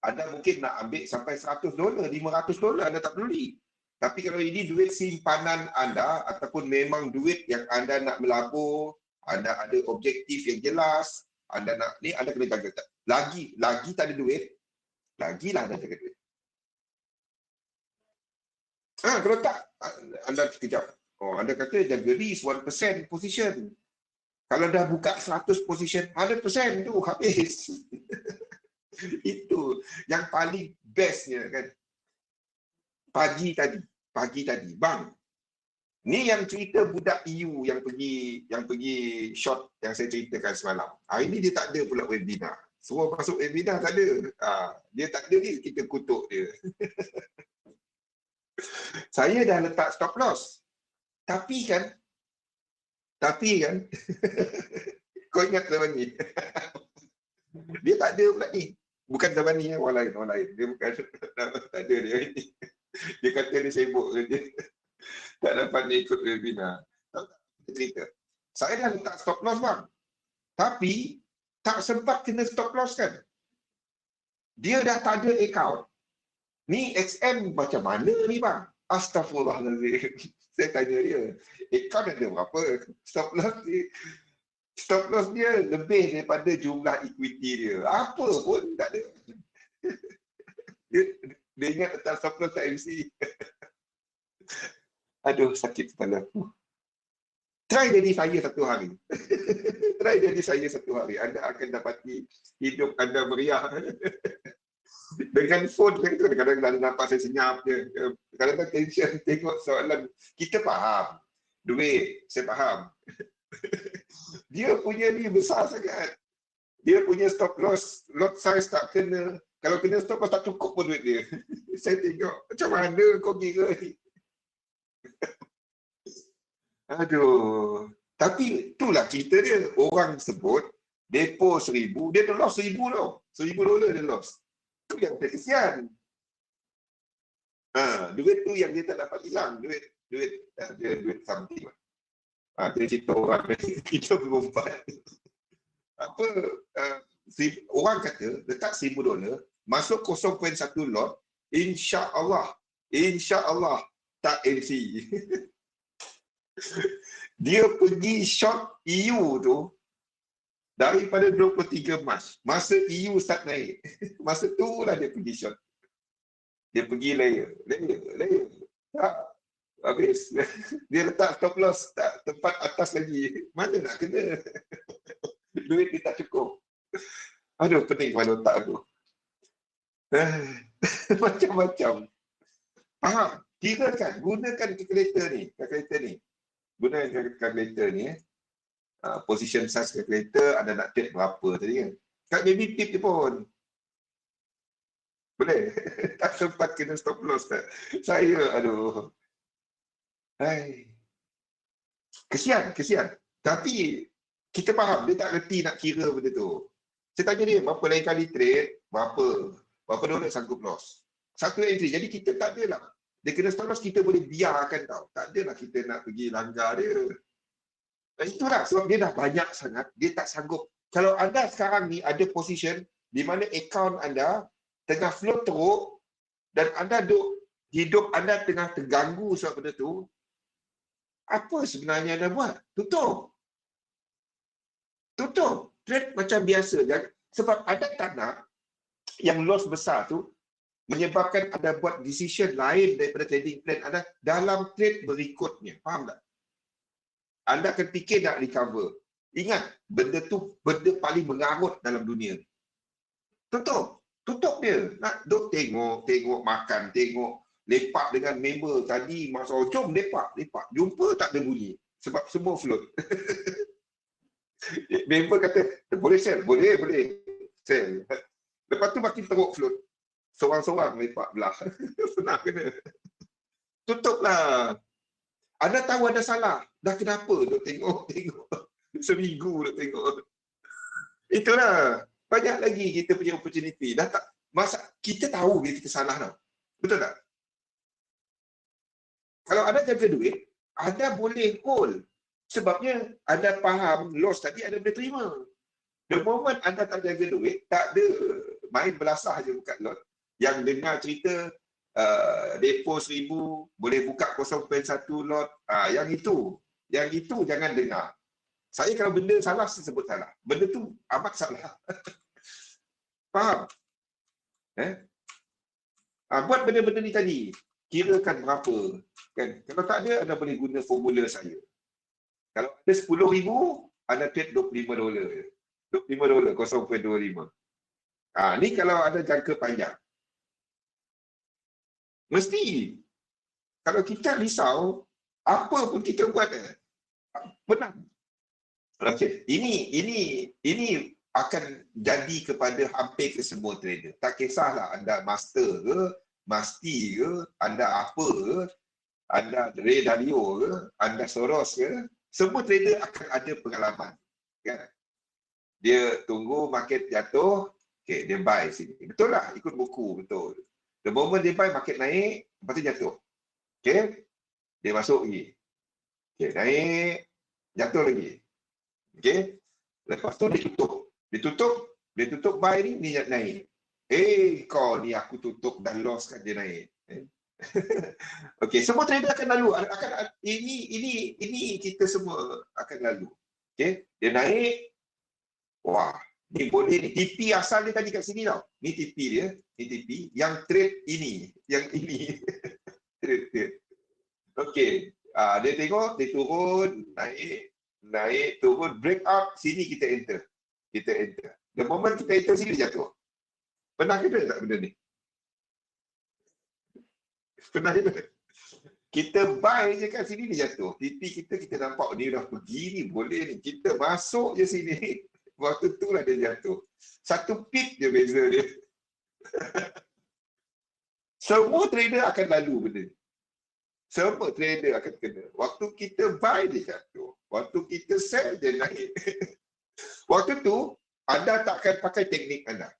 anda mungkin nak ambil sampai $100, $500, anda tak peduli. Tapi kalau ini duit simpanan anda, ataupun memang duit yang anda nak melabur, anda ada objektif yang jelas, anda nak ni, anda kena jaga. Lagi tak ada duit, lagilah anda jaga duit. Kalau tak, anda sekejap. Anda kata jaga risk 1% position. Kalau dah buka 100 position, 100% tu habis. Itu yang paling bestnya kan. Pagi tadi, bang. Ni yang cerita budak EU yang pergi short yang saya ceritakan semalam. Hari ni dia tak ada pula webinar. Semua masuk webinar tak ada. Dia tak ada ni, kita kutuk dia. Saya dah letak stop loss. Tapi kan kau ingat zaman ni. Dia tak ada pula ni. Bukan zaman ni, orang lain. Dia bukan tak ada dia ni. Dia kata dia sibuk je. Tak dapat ni ikut webinar. Cerita. Saya dah letak stop loss bang. Tapi tak sempat kena stop loss kan. Dia dah tak ada account. Ni XM macam mana ni bang? Astaghfirullahaladzim. Saya tanya dia, account ada berapa? Stop loss dia lebih daripada jumlah equity dia. Apa pun tak ada. Dia ingat letak stop loss tak MC. Aduh, sakit kepala. Try jadi saya satu hari. Anda akan dapati hidup anda meriah. Dengan phone kadang-kadang nampak saya senyap je. Kadang-kadang tension tengok soalan. Kita faham. Duit, saya faham. Dia punya ni besar sangat. Dia punya stop loss, lot size tak kena. Kalau kena stop loss tak cukup pun duit dia. Saya tengok, macam mana kau kira ni? Aduh. Tapi itulah cerita dia. Orang sebut, depo 1,000, dia dah loss 1,000 tau. $1,000 dia loss. Itu yang saya kesian. Duit tu yang dia tak dapat hilang. Duit something. Dia cerita orang, kita berumpat. Orang kata, letak $1,000, masuk 0.1 lot, insya Allah tak MC. Dia pergi short EU tu daripada 23 Mac. Masa EU start naik. Masa tu lah dia pergi short. Dia pergi layer. Tak, habis. Dia letak stop loss tak tempat atas lagi. Mana nak kena? Duit dia tak cukup. Aduh, pening kepala otak aku. Macam-macam. Faham? Kirakan, gunakan kalkulator ni. Gunakan kalkulator ni. Position size calculator, anda nak trade berapa tadi kan? Kat baby tip je pun. Boleh? Tak sempat kena stop loss tak? Saya, aduh. Hai. Kesian. Tapi, kita faham, dia tak reti nak kira benda tu. Saya tanya dia, berapa lain kali trade, berapa dolar sanggup loss. Satu entry, jadi kita tak adalah. Dia kena stop loss, kita boleh biarkan tau. Tak adalah kita nak pergi langgar dia. Dan itulah sebab dia dah banyak sangat, dia tak sanggup. Kalau anda sekarang ni ada position di mana akaun anda tengah flow teruk dan anda hidup anda tengah terganggu sebab benda tu, apa sebenarnya anda buat? Tutup. Trade macam biasa. Sebab anda tak nak yang loss besar tu menyebabkan anda buat decision lain daripada trading plan anda dalam trade berikutnya. Faham tak? Anda akan fikir nak recover. Ingat, benda tu benda paling mengarut dalam dunia. Tutup dia. Nak duk tengok makan, tengok lepak dengan member tadi masa jom lepak. Jumpa tak ada bunyi sebab semua float. Member kata, boleh sell? Boleh. Sell. Lepas tu makin teruk float. Seorang-seorang lepak belah. Senang kena. Tutuplah. Anda tahu ada salah. Dah kenapa duk tengok. Seminggu duk tengok. Itulah. Banyak lagi kita punya opportunity. Dah tak, masa kita tahu bila kita salah tau. Betul tak? Kalau anda jaga duit, anda boleh hold. Sebabnya anda faham loss tadi anda boleh terima. The moment anda tak jaga duit, tak ada main belasah je buka lot. Yang dengar cerita depo 1000 boleh buka 0.1 lot. Yang itu jangan dengar. Saya kalau benda salah, saya sebut salah. Benda tu amat salah. Faham? Buat benda-benda ni tadi. Kirakan berapa. Kan? Kalau tak ada, anda boleh guna formula saya. Kalau ada 10,000, anda trade $25. $25, 0.25. Ni kalau ada jangka panjang. Mesti. Kalau kita risau, apa pun kita buat, menang. Okey, ini akan jadi kepada hampir ke semua trader. Tak kisahlah anda master ke, masti ke, anda apa ke, anda Ray Dalio ke, anda Soros ke, semua trader akan ada pengalaman. Kan? Dia tunggu market jatuh, okay, dia buy sini. Betul lah, ikut buku, betul. The moment dia buy, market naik, lepas tu jatuh. Okay, dia masuk lagi. Okay, naik, jatuh lagi. Okay, lepas tu dia tutup buy ni naik. Kau ni aku tutup dan loss kan dia naik. Okey, semua trader akan lalu. Ini kita semua akan lalu. Okey, dia naik. Wah, ni boleh ni. TP asal dia tadi kat sini tau. Ni TP dia, ni TP. Yang trade ini, yang ini. Trade. Okey, dia tengok, dia turun, naik, turun, break up, sini kita enter. The moment kita enter sini, jatuh. Pernah kena tak benda ni? Pernah kena? Kita buy je kat sini, dia jatuh. TP kita nampak dia dah pergi ni, boleh ni. Kita masuk je sini. Waktu tu lah dia jatuh. Satu pip je beza dia. Semua trader akan lalu benda ni. Semua trader akan kena. Waktu kita buy, dia jatuh. Waktu kita sell, dia naik. Waktu tu, anda tak akan pakai teknik anda.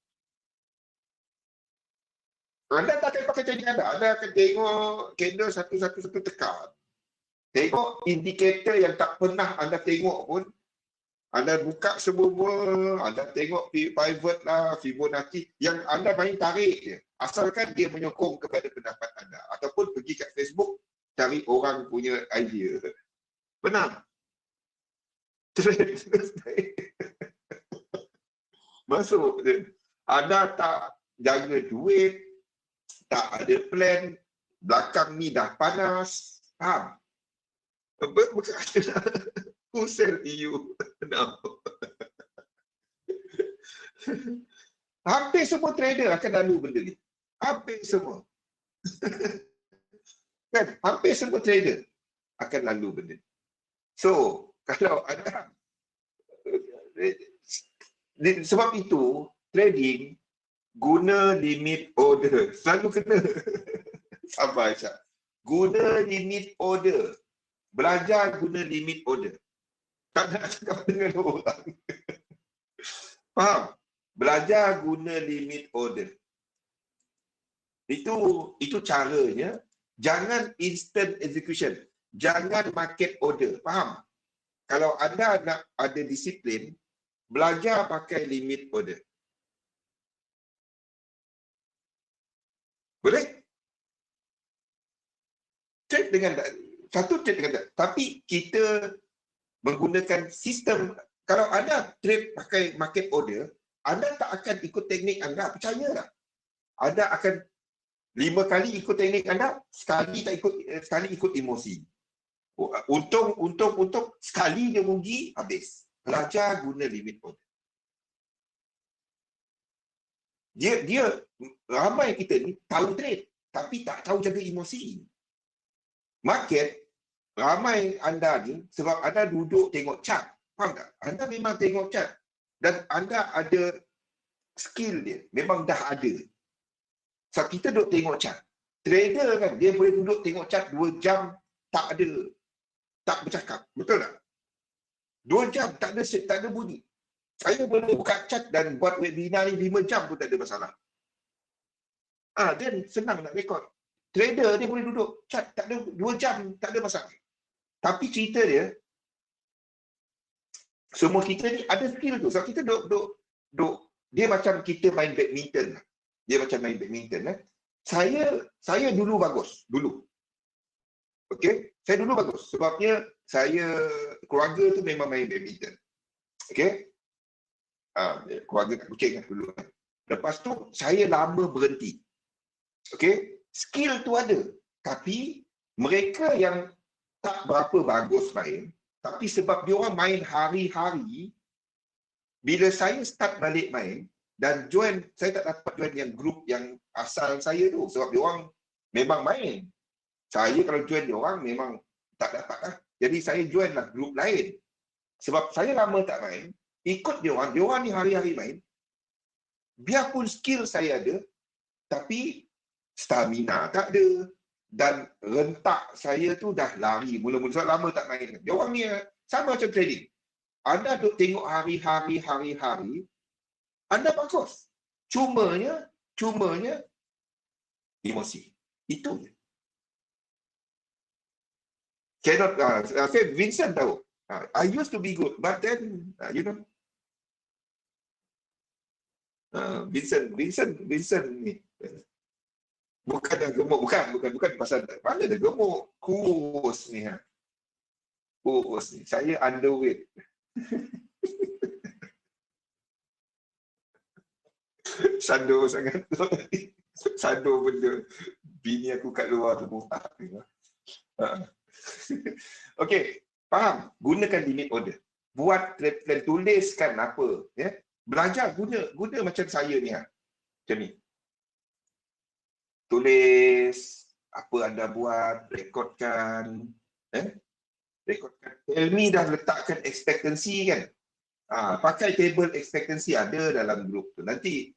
Anda tak akan pakai teknik anda. Anda akan tengok candle satu-satu tekan. Tengok indikator yang tak pernah anda tengok pun. Anda buka semua, anda tengok pivot lah, Fibonacci. Yang anda main tarik je. Asalkan dia menyokong kepada pendapat anda. Ataupun pergi kat Facebook, cari orang punya idea. Benar. Trend terus naik. Masuk je. Anda tak jaga duit, tak ada plan, belakang ni dah panas. Faham? Bukan who sell you now? Hampir semua trader akan lalu benda ni. Hampir semua. Kan? Hampir semua trader akan lalu benda ni. So, kalau anda sebab itu trading guna limit order. Selalu kena. Sabar Aisyah. Guna limit order. Belajar guna limit order. Tak nak cakap dengan orang. Faham? Belajar guna limit order. Itu caranya. Jangan instant execution. Jangan market order. Faham? Kalau anda nak ada disiplin, belajar pakai limit order. Boleh? Trade dengan satu trade dengan tapi kita menggunakan sistem. Kalau anda trade pakai market order, anda tak akan ikut teknik anda, percayalah. Anda akan 5 kali ikut teknik anda, sekali tak ikut, sekali ikut emosi. Untung sekali dia rugi, habis. Belajar guna limit order. Dia ramai kita ni tahu trade tapi tak tahu jaga emosi. Market ramai anda ni sebab anda duduk tengok chart. Faham tak? Anda memang tengok chart dan anda ada skill dia, memang dah ada. Sebab kita duduk tengok chart. Trader kan dia boleh duduk tengok chart 2 jam tak bercakap. Betul tak? 2 jam tak ada bunyi. Saya boleh buka chat dan buat webinar ni 5 jam pun tak ada masalah. Dan senang nak rekod. Trader dia boleh duduk chat tak ada 2 jam tak ada masalah. Tapi cerita dia, semua kita ni ada skill tu. Sebab kita duduk dia macam kita main badminton. Dia macam main badminton. Saya dulu bagus. Dulu. Okey? Saya dulu bagus. Sebabnya keluarga tu memang main badminton. Okey? Keluarga kat Kuching dulu. Lepas tu saya lama berhenti. Okey, skill tu ada. Tapi mereka yang tak berapa bagus main, tapi sebab dia orang main hari-hari, bila saya start balik main dan join, saya tak dapat join yang grup yang asal saya tu sebab dia orang memang main. Saya kalau join dia orang memang tak dapat lah. Jadi saya join lah grup lain. Sebab saya lama tak main, ikut dia orang ni hari-hari main. Biarpun skill saya ada, tapi stamina tak ada. Dan rentak saya tu dah lari mula-mula. Sebab lama tak main. Dia orang ni sama macam trading. Anda duk tengok hari-hari, anda bagus. Cumanya emosi. Itu je. Cannot, saya Vincent tahu. I used to be good, but then, Vincent ni. Bukan dah gemuk, bukan pasal mana dah gemuk. Kurus ni. Kurus ni. Saya underweight. Sando sangat. Sando benda. Bini aku kat luar tu muntah. Okey, faham? Gunakan limit order. Buat plan, tuliskan apa, ya. Belajar guna macam saya ni Macam ni. Tulis apa anda buat, rekodkan, rekodkan. Elmi dah letakkan expectancy kan. Pakai table expectancy ada dalam grup tu. Nanti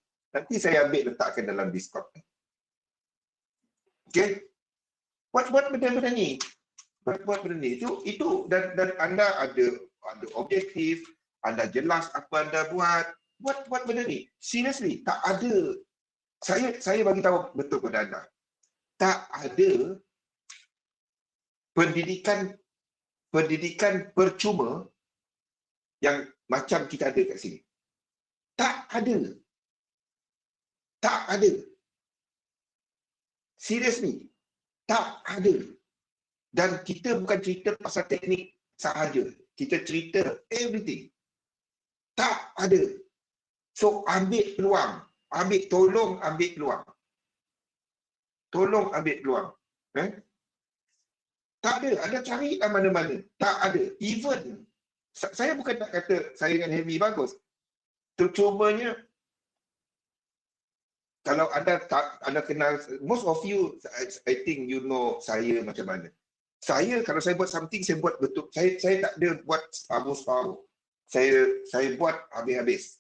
saya ambil letakkan dalam Discord. Okey. Buat benda-benda ni. Buat benda ni. Itu dan anda ada objektif, anda jelas apa anda buat. Buat benda ni. Seriously, tak ada. Saya bagi tahu betul kepada anda. Tak ada pendidikan percuma yang macam kita ada kat sini. Tak ada. Seriously. Tak ada. Dan kita bukan cerita pasal teknik sahaja. Kita cerita everything. Tak ada. So ambil peluang. Tolong ambil peluang. Tolong ambil peluang. Tak ada. Anda cari mana-mana. Tak ada. Even, saya bukan nak kata saya dengan Helmi bagus. Cumanya, kalau anda kenal, most of you, I think you know saya macam mana. Kalau saya buat something, saya buat betul. Saya tak ada buat separuh-separuh. Saya buat habis-habis.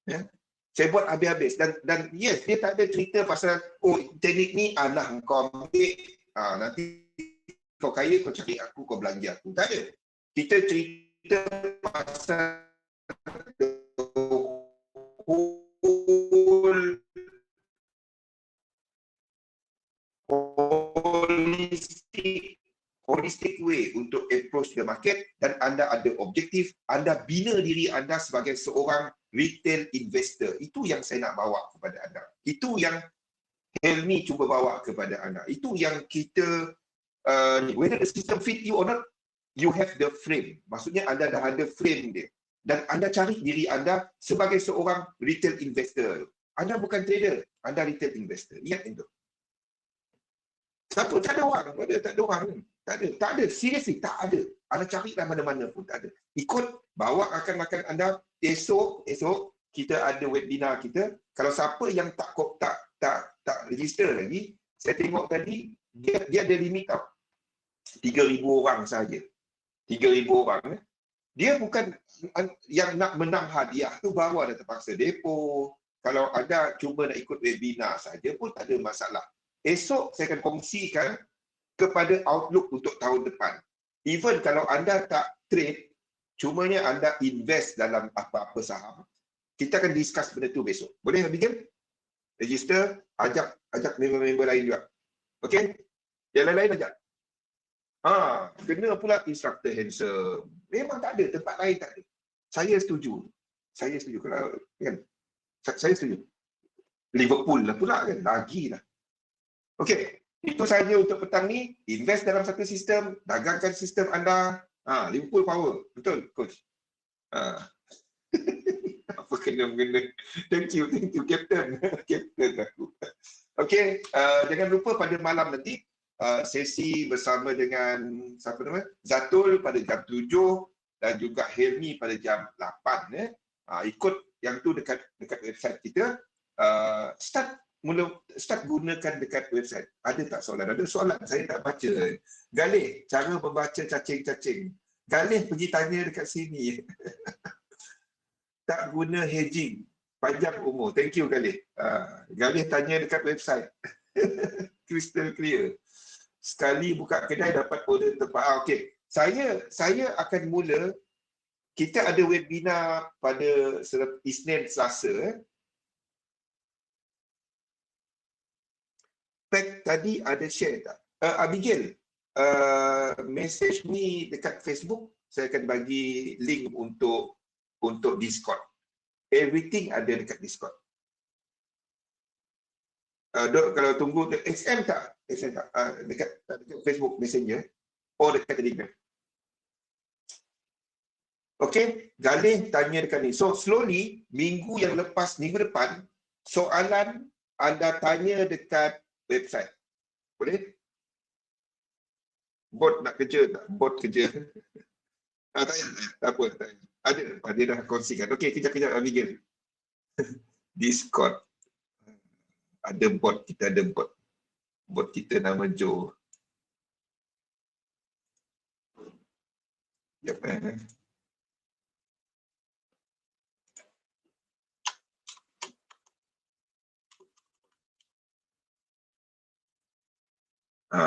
Ya? Saya buat habis-habis. Dan yes, dia tak ada cerita pasal, oh, teknik ni, anak kau ambil, nanti kau kaya, kau cari aku, kau belanja aku. Tak ada. Kita cerita pasal whole holistic way untuk approach the market, dan anda ada objektif, anda bina diri anda sebagai seorang retail investor. Itu yang saya nak bawa kepada anda. Itu yang Helmi cuba bawa kepada anda. Itu yang kita, whether the system fit you or not, you have the frame. Maksudnya anda dah ada frame dia. Dan anda cari diri anda sebagai seorang retail investor. Anda bukan trader, anda retail investor. Ingat itu. Satu, tak ada orang. Tak ada orang. Tak ada. Seriously, tak ada. Anda carilah mana-mana pun, tak ada. Ikut, bawa makan anda. Esok kita ada webinar kita. Kalau siapa yang tak register lagi, saya tengok tadi, dia ada limit tau. 3,000 orang saja. 3,000 orang. Dia bukan yang nak menang hadiah tu baru ada terpaksa depo. Kalau ada cuma nak ikut webinar saja pun tak ada masalah. Esok saya akan kongsikan kepada outlook untuk tahun depan. Even kalau anda tak trade, cumanya anda invest dalam apa-apa saham, kita akan discuss benda tu besok. Boleh Abigail? Register, ajak member-member lain juga. Okey? Yang lain-lain ajak. Kena pula instructor handsome. Memang tak ada, tempat lain tak ada. Saya setuju. Kalau kan, saya setuju. Liverpool lah pula kan, lagi lah. Okey, itu saja untuk petang ni. Invest dalam satu sistem, dagangkan sistem anda. Liverpool power. Betul, coach? Apa kena-mengena. Thank you, Captain. Captain aku. Okey, jangan lupa pada malam nanti, sesi bersama dengan siapa nama? Zatul pada jam 7 dan juga Helmi pada jam 8. Ikut yang tu dekat website kita. Start gunakan dekat website. Ada tak soalan? Ada soalan? Saya tak baca. Galih, cara membaca cacing-cacing. Galih pergi tanya dekat sini. Tak guna hedging. Panjang umur. Thank you Galih. Galih tanya dekat website. Crystal clear. Sekali buka kedai dapat order tepat. Okey. Saya akan mula. Kita ada webinar pada Isnin, Selasa. Pat tadi ada share tak? Abigail, message ni dekat Facebook, saya akan bagi link untuk Discord. Everything ada dekat Discord. Kalau tunggu XM tak? Dekat Facebook Messenger dekat Telegram. Okey, Galih tanya dekat ni. So slowly minggu depan soalan anda tanya dekat website. Boleh? Bot nak kerja tak? Bot kerja. Tak apa. Ada. Dia dah kongsikan. Okey, kejap Abigail. Discord. Ada bot. Kita ada bot. Bot kita nama Joe. Yep.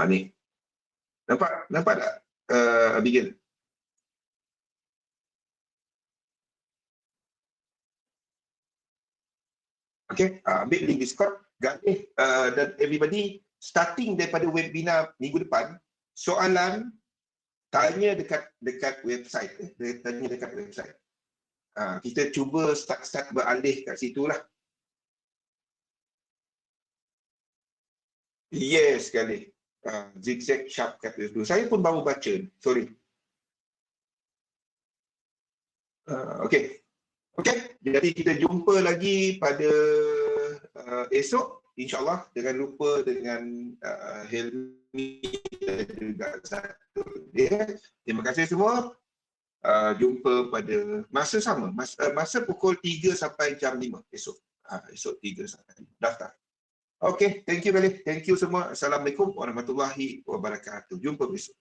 Ni. Nampak tak Abigail? Okay, ambil link Discord. Galih dan everybody, starting daripada webinar minggu depan, soalan tanya dekat website. Tanya dekat website. Kita cuba start beralih kat situ lah. Yes, Galih. Zigzag sharp kata itu. Saya pun baru baca. Sorry. Okey. Okey, jadi kita jumpa lagi pada esok insya-Allah. Jangan lupa dengan Helmi dan juga Zatul. Ya. Terima kasih semua. Jumpa pada masa sama, masa pukul 3 sampai jam 5 esok. Esok 3 sampai 5. Daftar. Okey, thank you sekali. Thank you semua. Assalamualaikum warahmatullahi wabarakatuh. Jumpa besok.